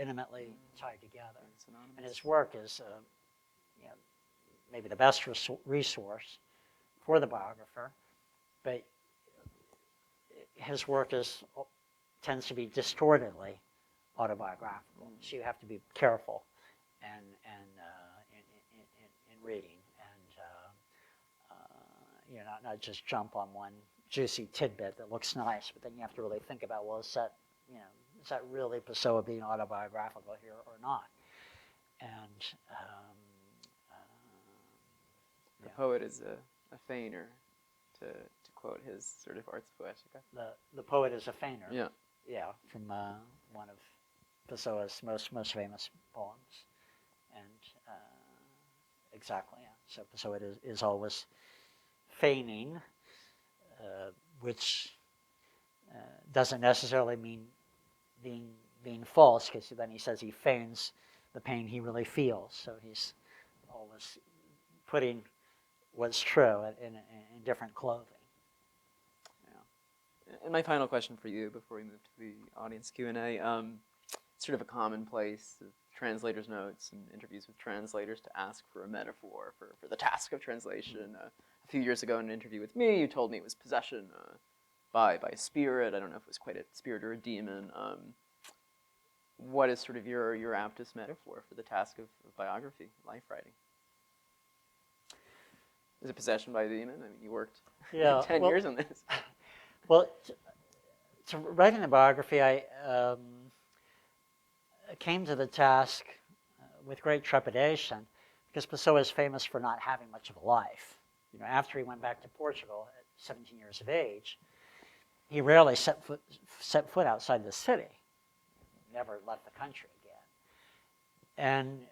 intimately tied together. And his work is maybe the best resource for the biographer, but his work tends to be distortedly autobiographical. So you have to be careful in reading, and not just jump on one juicy tidbit that looks nice, but then you have to really think about, well, is that really Pessoa being autobiographical here or not? And the poet is a feigner, to quote his sort of Arts Poetica. The poet is a feigner. Yeah. Yeah, from one of Pessoa's most famous poems, and exactly. Yeah. So Pessoa is always feigning, which doesn't necessarily mean being false, because then he says he feigns the pain he really feels. So he's always putting what's true in different clothing. Yeah. And my final question for you before we move to the audience Q&A, sort of a commonplace of translators' notes and interviews with translators to ask for a metaphor for the task of translation. A few years ago in an interview with me, you told me it was possession by a spirit. I don't know if it was quite a spirit or a demon. What is sort of your aptest metaphor for the task of biography, life writing? Is it possession by a demon? I mean, you worked 10 years on this. Well, to writing a biography, I came to the task with great trepidation, because Pessoa is famous for not having much of a life. After he went back to Portugal at 17 years of age, he rarely set foot outside the city. Never left the country again, and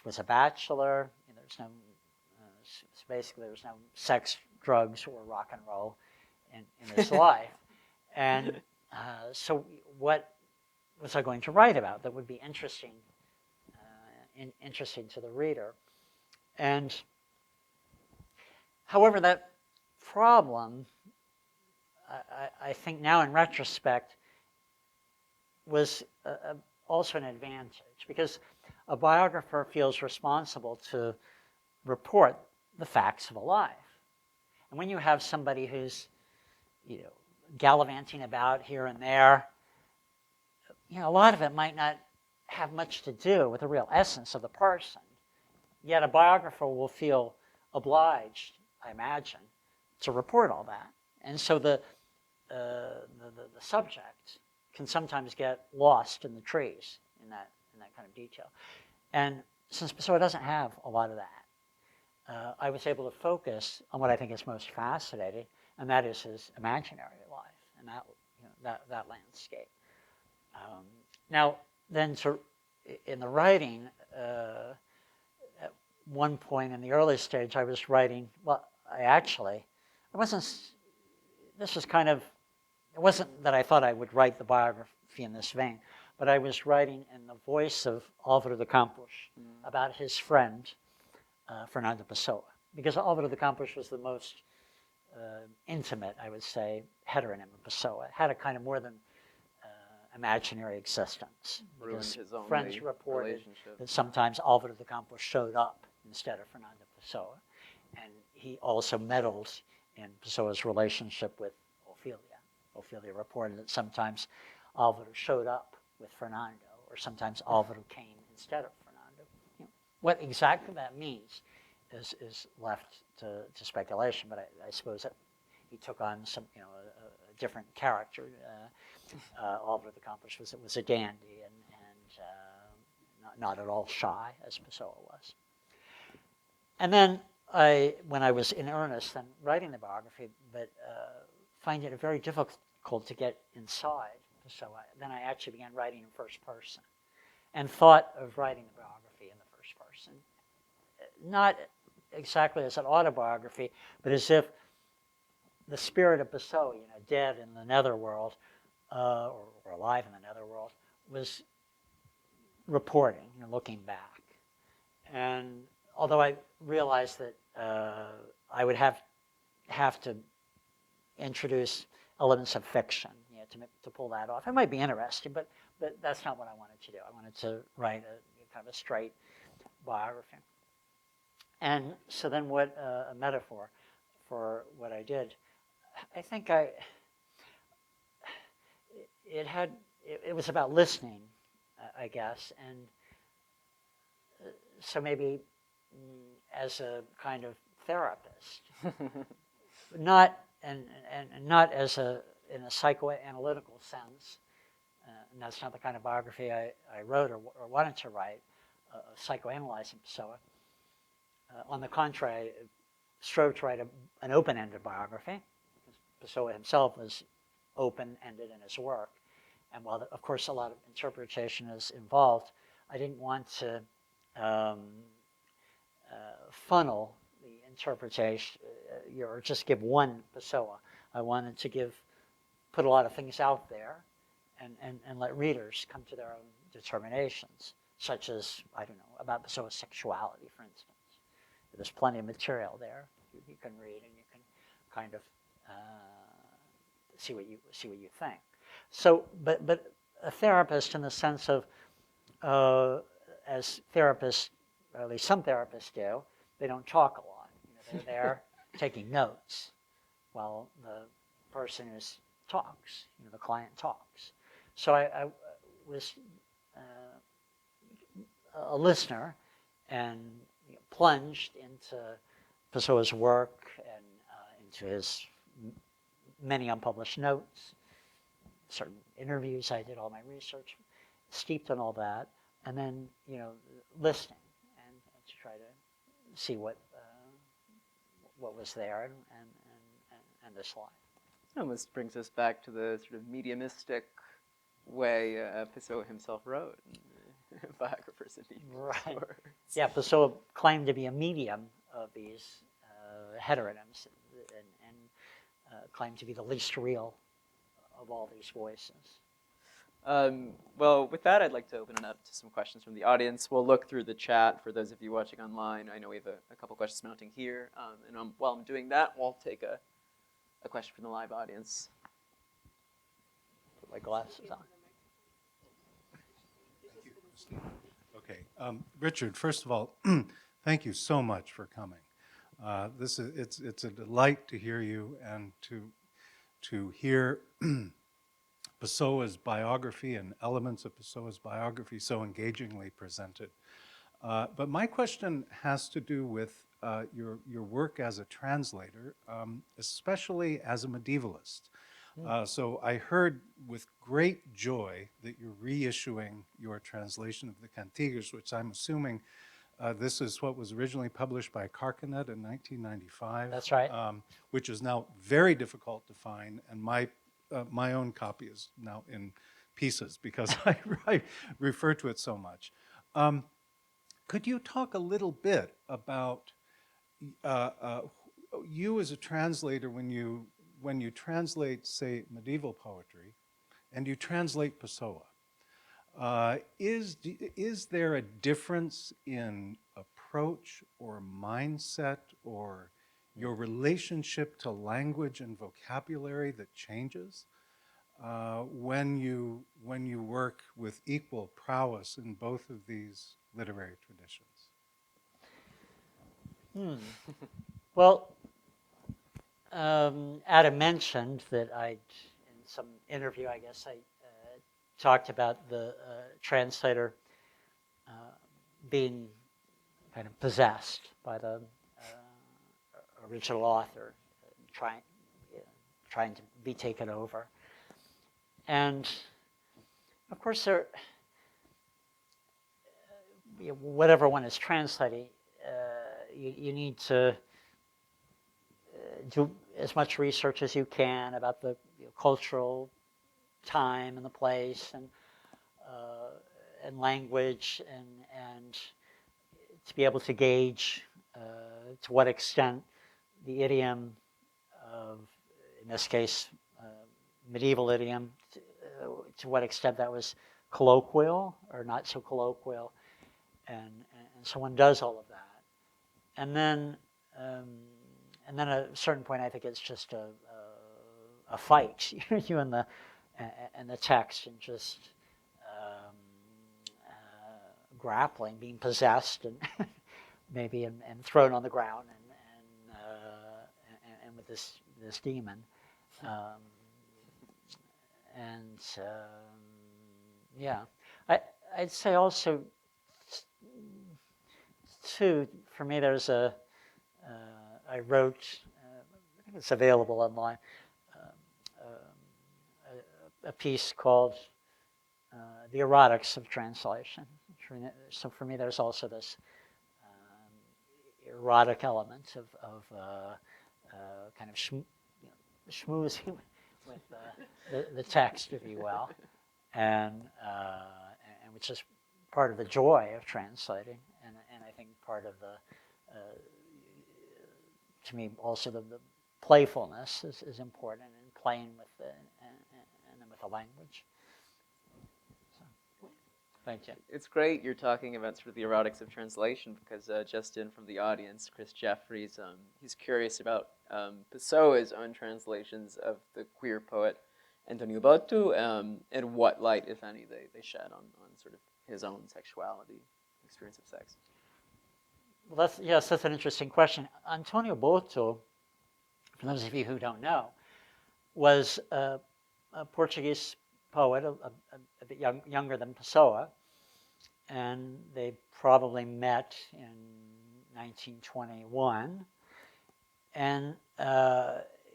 was a bachelor. There's no, basically there's no sex, drugs, or rock and roll in his life. And so, what was I going to write about that would be interesting to the reader? And however, that problem, I think now in retrospect, was also an advantage, because a biographer feels responsible to report the facts of a life. And when you have somebody who's, gallivanting about here and there, a lot of it might not have much to do with the real essence of the person. Yet a biographer will feel obliged, I imagine, to report all that. And so the subject can sometimes get lost in the trees in that kind of detail. And since Pessoa doesn't have a lot of that, I was able to focus on what I think is most fascinating, and that is his imaginary life and that landscape. Now, then, in the writing, at one point in the early stage, I was writing. Well, it wasn't that I thought I would write the biography in this vein, but I was writing in the voice of Álvaro de Campos about his friend, Fernando Pessoa, because Álvaro de Campos was the most intimate, I would say, heteronym of Pessoa. It had a kind of more than imaginary existence, because friends reported that sometimes Álvaro de Campos showed up instead of Fernando Pessoa, and he also meddled in Pessoa's relationship with Ophelia. Ophelia reported that sometimes Alvaro showed up with Fernando, or sometimes Alvaro came instead of Fernando. What exactly that means is left to speculation, but I suppose that he took on some, a different character. Alvaro the Accomplished was a dandy and not at all shy, as Pessoa was. And then when I was in earnest in writing the biography, but find it very difficult to get inside Pessoa, then I actually began writing in first person and thought of writing the biography in the first person. Not exactly as an autobiography, but as if the spirit of Pessoa, dead in the netherworld, or alive in the netherworld, was reporting, looking back. And although I realized that I would have to introduce elements of fiction, to pull that off, it might be interesting, but that's not what I wanted to do. I wanted to write a kind of a straight biography. And so then, what a metaphor for what I did. I think it was about listening, I guess, and so maybe as a kind of therapist, not as in a psychoanalytical sense, and that's not the kind of biography I wrote or wanted to write, psychoanalyzing Pessoa. On the contrary, I strove to write an open-ended biography. Pessoa himself was open-ended in his work, and while, of course, a lot of interpretation is involved, I didn't want to funnel the interpretation or just give one Pessoa. I wanted to put a lot of things out there and let readers come to their own determinations, such as, I don't know, about Pessoa's sexuality, for instance. There's plenty of material there you can read, and you can kind of see what you think. So, but a therapist in the sense of, as therapists, or at least some therapists do, they don't talk a lot. They're there taking notes while the person talks. The client talks. So I was a listener and plunged into Pessoa's work and into his many unpublished notes, certain interviews. I did all my research, steeped in all that, and then listening and to try to see what was there and this life. It almost brings us back to the sort of mediumistic way Pessoa himself wrote. Biographers in right. Yeah, Pessoa claimed to be a medium of these heteronyms and claimed to be the least real of all these voices. Well, with that, I'd like to open it up to some questions from the audience. We'll look through the chat for those of you watching online. I know we have a couple questions mounting here. And while I'm doing that, we'll take a question from the live audience. Put my glasses on. Okay, Richard, first of all, thank you so much for coming. It's a delight to hear you and to hear Pessoa's biography and elements of Pessoa's biography so engagingly presented. But my question has to do with your work as a translator, especially as a medievalist. So I heard with great joy that you're reissuing your translation of the Cantigas, which I'm assuming this is what was originally published by Carcanet in 1995. That's right. Which is now very difficult to find, and my own copy is now in pieces because I refer to it so much. Could you talk a little bit about you as a translator when you translate, say, medieval poetry, and you translate Pessoa? Is there a difference in approach or mindset or your relationship to language and vocabulary that changes when you work with equal prowess in both of these literary traditions? Well, Adam mentioned that I'd, in some interview, I guess I talked about the translator being kind of possessed by the original author, trying to be taken over. And of course, whatever one is translating, you need to do as much research as you can about the cultural time and the place and language and to be able to gauge to what extent the idiom of, in this case, medieval idiom, to what extent that was colloquial or not so colloquial, and so one does all of that, and then at a certain point, I think it's just a fight, you and the text, and just grappling, being possessed, and maybe and thrown on the ground, and with this demon, yeah, I'd say also too, for me, there's I wrote, I think it's available online, a piece called The Erotics of Translation. So for me, there's also this erotic element of kind of schmoozing with the text, if you will, and which is part of the joy of translating, and I think part of the to me also the playfulness is important in playing with the language. So, thank you. It's great you're talking about sort of the erotics of translation, because just in from the audience, Chris Jeffries, he's curious about Pessoa's own translations of the queer poet Antonio Boto, and what light, if any, they shed on sort of his own sexuality, experience of sex. Well, that's an interesting question. Antonio Boto, for those of you who don't know, was a Portuguese poet, a bit younger than Pessoa, and they probably met in 1921. And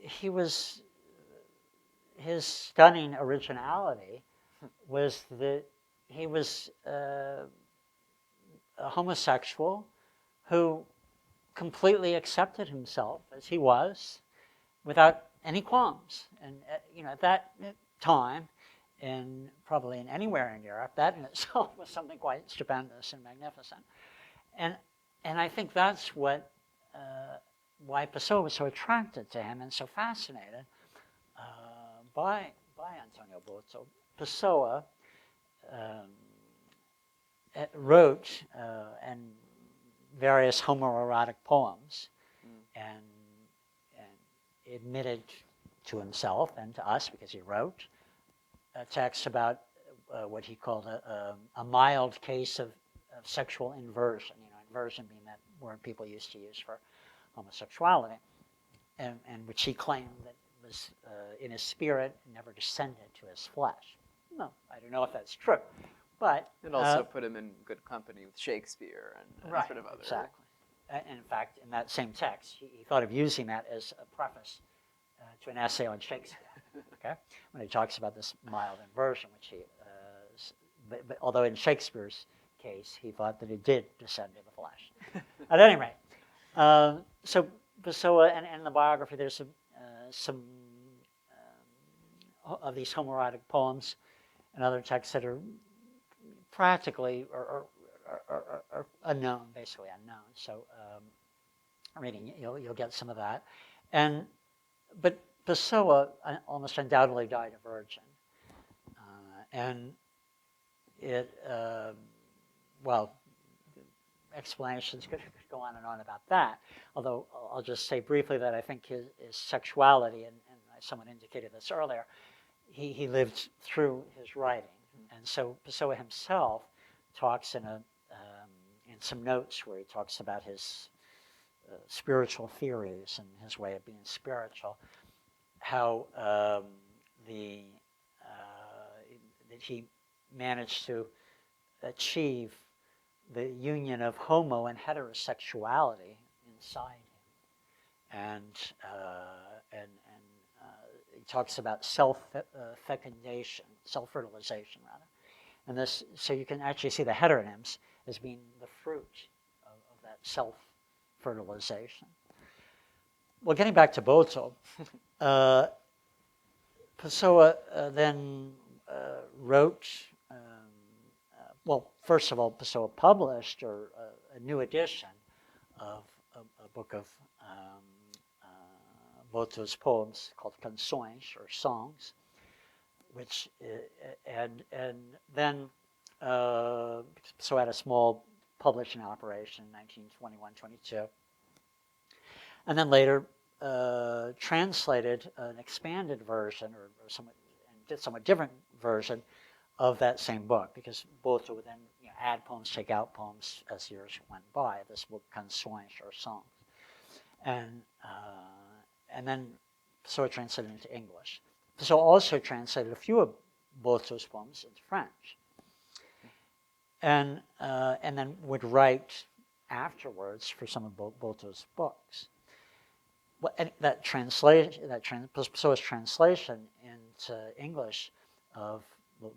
his stunning originality was that he was a homosexual who completely accepted himself as he was without any qualms. And at that time, and probably anywhere in Europe, that in itself was something quite stupendous and magnificent. And I think that's why Pessoa was so attracted to him and so fascinated by Antonio Boto. Pessoa wrote and various homoerotic poems, and admitted to himself and to us, because he wrote a text about what he called a mild case of sexual inversion. Inversion being that word people used to use for homosexuality, and which he claimed that was in his spirit and never descended to his flesh. No, I don't know if that's true. But it also put him in good company with Shakespeare and right, sort of other. Exactly. And in fact, in that same text, he thought of using that as a preface to an essay on Shakespeare. Okay, when he talks about this mild inversion, which he, but although in Shakespeare's case, he thought that it did descend to the flesh. At any rate, so Pessoa, and in the biography, there's some of these homoerotic poems and other texts that are practically or unknown, basically unknown. So reading, you'll get some of that. But Pessoa almost undoubtedly died a virgin, and it explanations could go on and on about that. Although I'll just say briefly that I think his sexuality, and someone indicated this earlier, he lived through his writing. And so Pessoa himself talks in some notes where he talks about his spiritual theories and his way of being spiritual, how that he managed to achieve the union of homo and heterosexuality inside him, and he talks about self-fecundation, self-fertilization rather, and this. So you can actually see the heteronyms as being the fruit of that self-fertilization. Well, getting back to Boto, Pessoa then wrote. Well, first of all, Pessoa published a new edition of a book of Boto's poems called Canções, or Songs, which and then Pessoa had a small publishing operation in 1921-22, and then later translated an expanded version or somewhat different version of that same book, because Boto would then add poems, take out poems as years went by. This book, Canções, or Songs, and then Pessoa translated into English. Pessoa also translated a few of Boto's poems into French, and then would write afterwards for some of Boto's books. And that Pessoa's translation into English of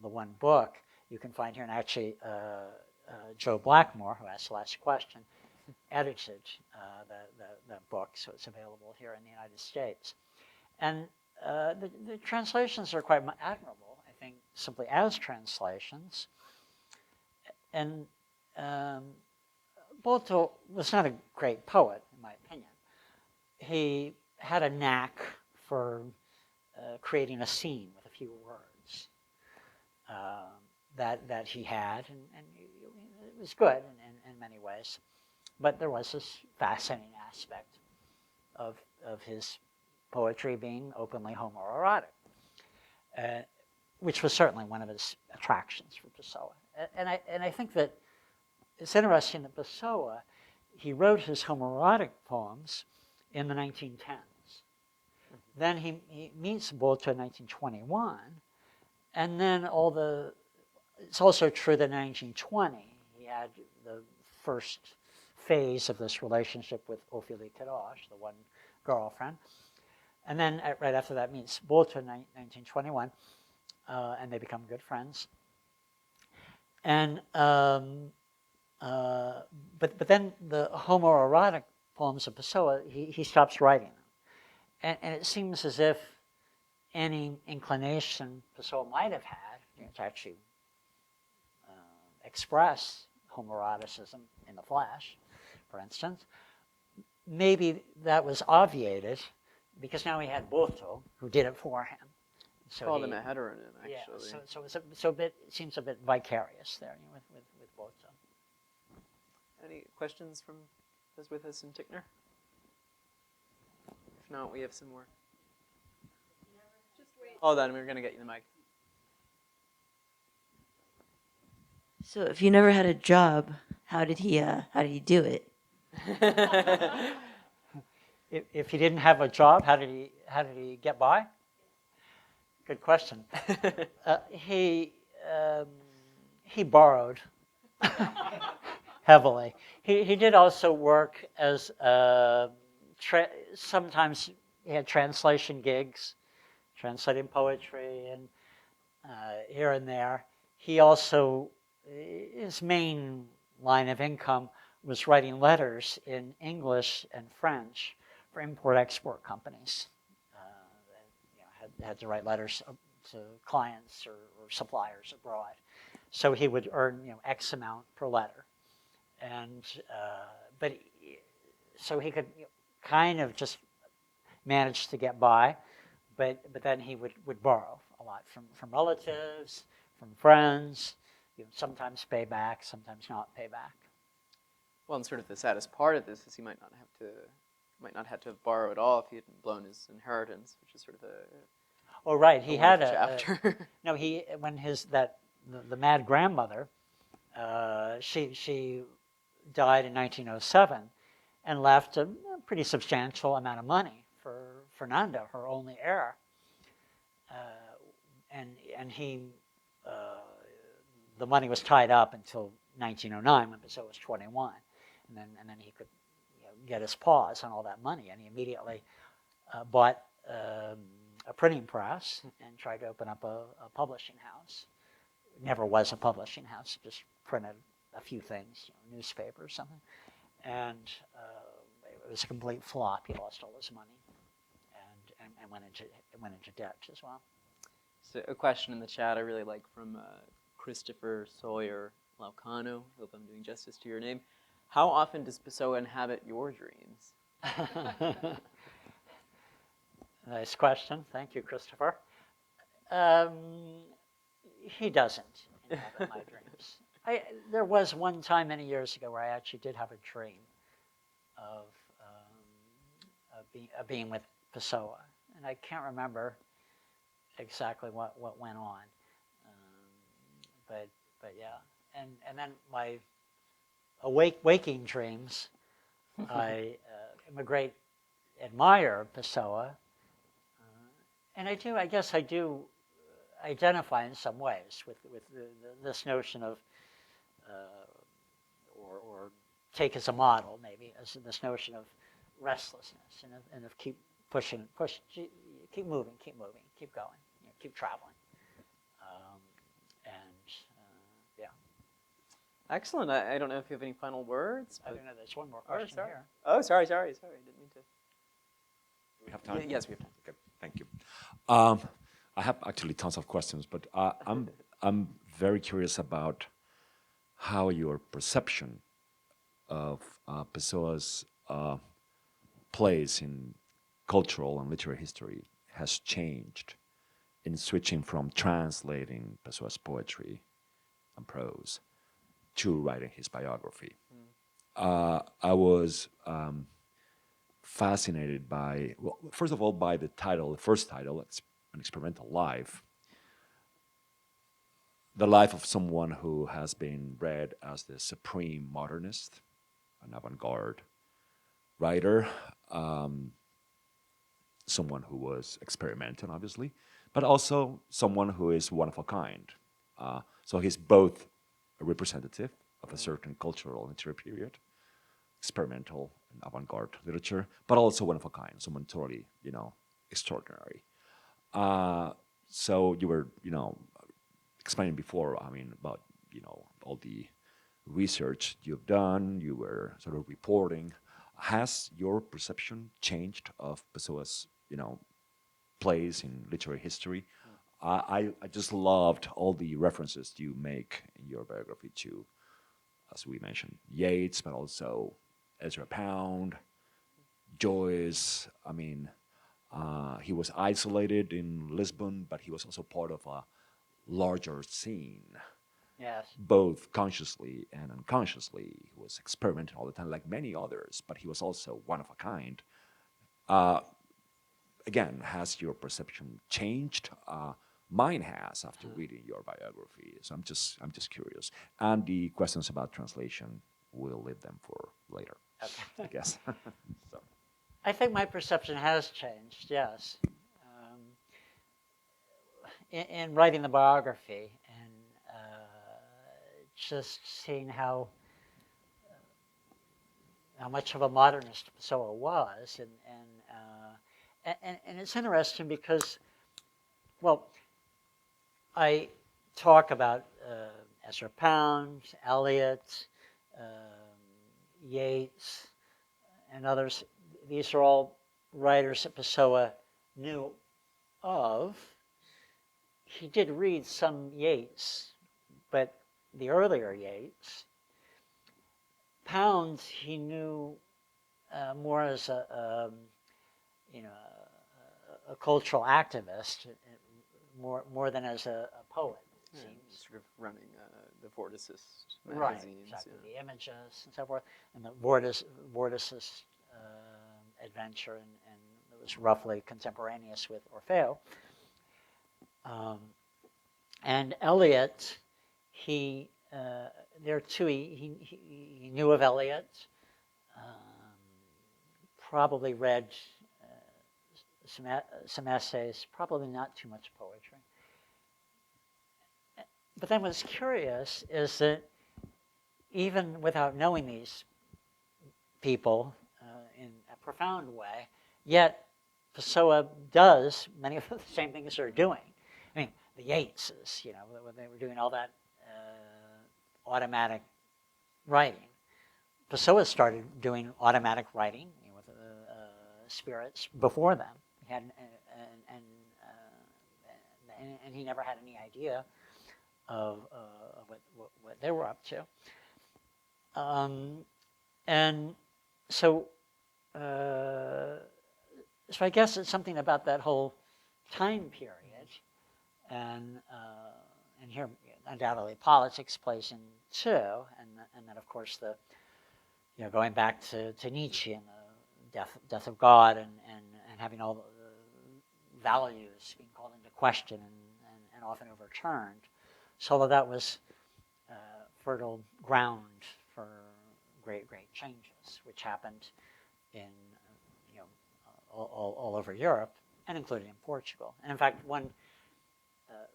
the one book you can find here, and actually Joe Blackmore, who asked the last question, edited that book, so it's available here in the United States. And the translations are quite admirable, I think, simply as translations. And Boto was not a great poet, in my opinion. He had a knack for creating a scene with a few words that he had, and it was good in many ways. But there was this fascinating aspect of his poetry being openly homoerotic, which was certainly one of his attractions for Pessoa. And I think that it's interesting that Pessoa, he wrote his homoerotic poems in the 1910s. Mm-hmm. Then he meets Boto in 1921, and then it's also true that in 1920 he had the first phase of this relationship with Ophélie Queiroz, the one girlfriend, and then right after that meets Boto in 1921, and they become good friends. And but then the homoerotic poems of Pessoa, he stops writing them, and it seems as if any inclination Pessoa might have had to actually express homoeroticism in the flesh, for instance, maybe that was obviated because now he had Boto, who did it for him. So called him a heteronym, actually. Yeah, so it seems a bit vicarious there with Boto. Any questions from those with us in Tickner? If not, we have some more. Just wait. Hold on, we're going to get you the mic. So if you never had a job, how did he do it? If he didn't have a job, how did he get by? Good question. He borrowed heavily. He did also work as sometimes he had translation gigs, translating poetry and here and there. He also, his main line of income was writing letters in English and French for import-export companies. Had to write letters to clients or suppliers abroad. So he would earn X amount per letter. And so he could kind of just manage to get by, but then he would borrow a lot from relatives, from friends, sometimes pay back, sometimes not pay back. Well, and sort of the saddest part of this is he might not have to borrow at all if he hadn't blown his inheritance, which is sort of a Oh right, he had chapter. No, when the mad grandmother, she died in 1907, and left a pretty substantial amount of money for Fernando, her only heir, and he, the money was tied up until 1909 when Pessoa was 21, and then he could get his paws on all that money, and he immediately bought a printing press and tried to open up a publishing house. It never was a publishing house; just printed a few things, newspaper or something, and it was a complete flop. He lost all his money, and went into debt as well. So a question in the chat I really like from Christopher Sawyer Laucano. Hope I'm doing justice to your name. How often does Pessoa inhabit your dreams? Nice question. Thank you, Christopher. He doesn't inhabit my dreams. There was one time many years ago where I actually did have a dream of being with Pessoa, and I can't remember exactly what went on, but yeah, and then my waking dreams, I am a great admirer of Pessoa, and I guess I do identify in some ways with this notion of, or take as a model maybe, as this notion of restlessness and of keep pushing, keep moving, keep going, keep traveling, yeah. Excellent. I don't know if you have any final words. I don't know. There's one more question here. Oh, sorry. I didn't mean to. We have time? Yes, we have time. Okay, thank you. I have actually tons of questions, but I'm very curious about how your perception of Pessoa's place in cultural and literary history has changed in switching from translating Pessoa's poetry and prose to writing his biography. I was fascinated by, well, first of all, by the title, the first title, it's An Experimental Life. The life of someone who has been read as the supreme modernist, an avant-garde writer, someone who was experimental, obviously, but also someone who is one of a kind. So he's both a representative of a certain cultural and literary period, experimental and avant-garde literature, but also one of a kind, someone totally, extraordinary. So you were, explaining before, about, all the research you've done, you were sort of reporting. Has your perception changed of Pessoa's, place in literary history? I just loved all the references you make in your biography to, as we mentioned, Yeats, but also Ezra Pound, Joyce. He was isolated in Lisbon, but he was also part of a larger scene. Yes. Both consciously and unconsciously. He was experimenting all the time, like many others, but he was also one of a kind. Again, has your perception changed? Mine has after reading your biography. So I'm just curious. And the questions about translation, we'll leave them for later, I guess. So. I think my perception has changed, yes. In writing the biography and just seeing how much of a modernist Pessoa was, and it's interesting because, well, I talk about Ezra Pound, Eliot, Yeats, and others. These are all writers that Pessoa knew of. He did read some Yeats, but the earlier Yeats. Pound he knew more as a cultural activist, more than as a poet. It seems. Sort of running the Vorticist magazines. Right, exactly. Yeah. The Images and so forth, and the Vorticist adventure, and it was roughly contemporaneous with Orfeo. And Eliot, there are two. He knew of Eliot. Probably read some essays. Probably not too much poetry. but then what's curious is that even without knowing these people in a profound way, yet Pessoa does many of the same things they're doing. I mean, the Yeatses, you know, when they were doing all that automatic writing, Pessoa started doing automatic writing, you know, with spirits before them. He had, and he never had any idea of what they were up to. And so, so I guess it's something about that whole time period, and here undoubtedly politics plays in too, and then of course the, you know, going back to Nietzsche and the death of God, and having all the values being called into question and often overturned. So all of that was fertile ground for great changes, which happened in, you know, all over Europe, and including in Portugal. And in fact, one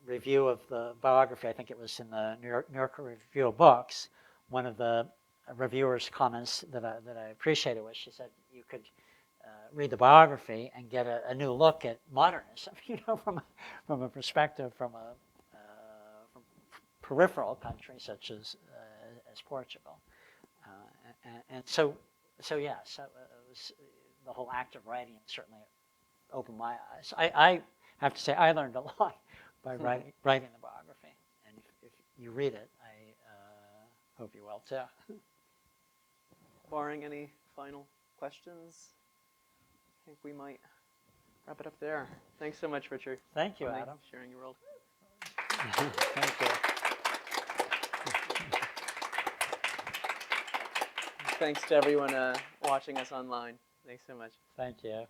review of the biography, I think it was in the New Yorker Review of Books, one of the reviewer's comments that I appreciated was, she said, you could read the biography and get a new look at modernism, you know, from a perspective from peripheral country such as Portugal, and so yeah, so it was, the whole act of writing certainly opened my eyes. I have to say I learned a lot by writing the biography, and if you read it, I hope you will too. Barring any final questions, I think we might wrap it up there. Thanks so much, Richard. Thank you, for Adam. sharing your world. Thank you. Thanks to everyone watching us online. Thanks so much. Thank you.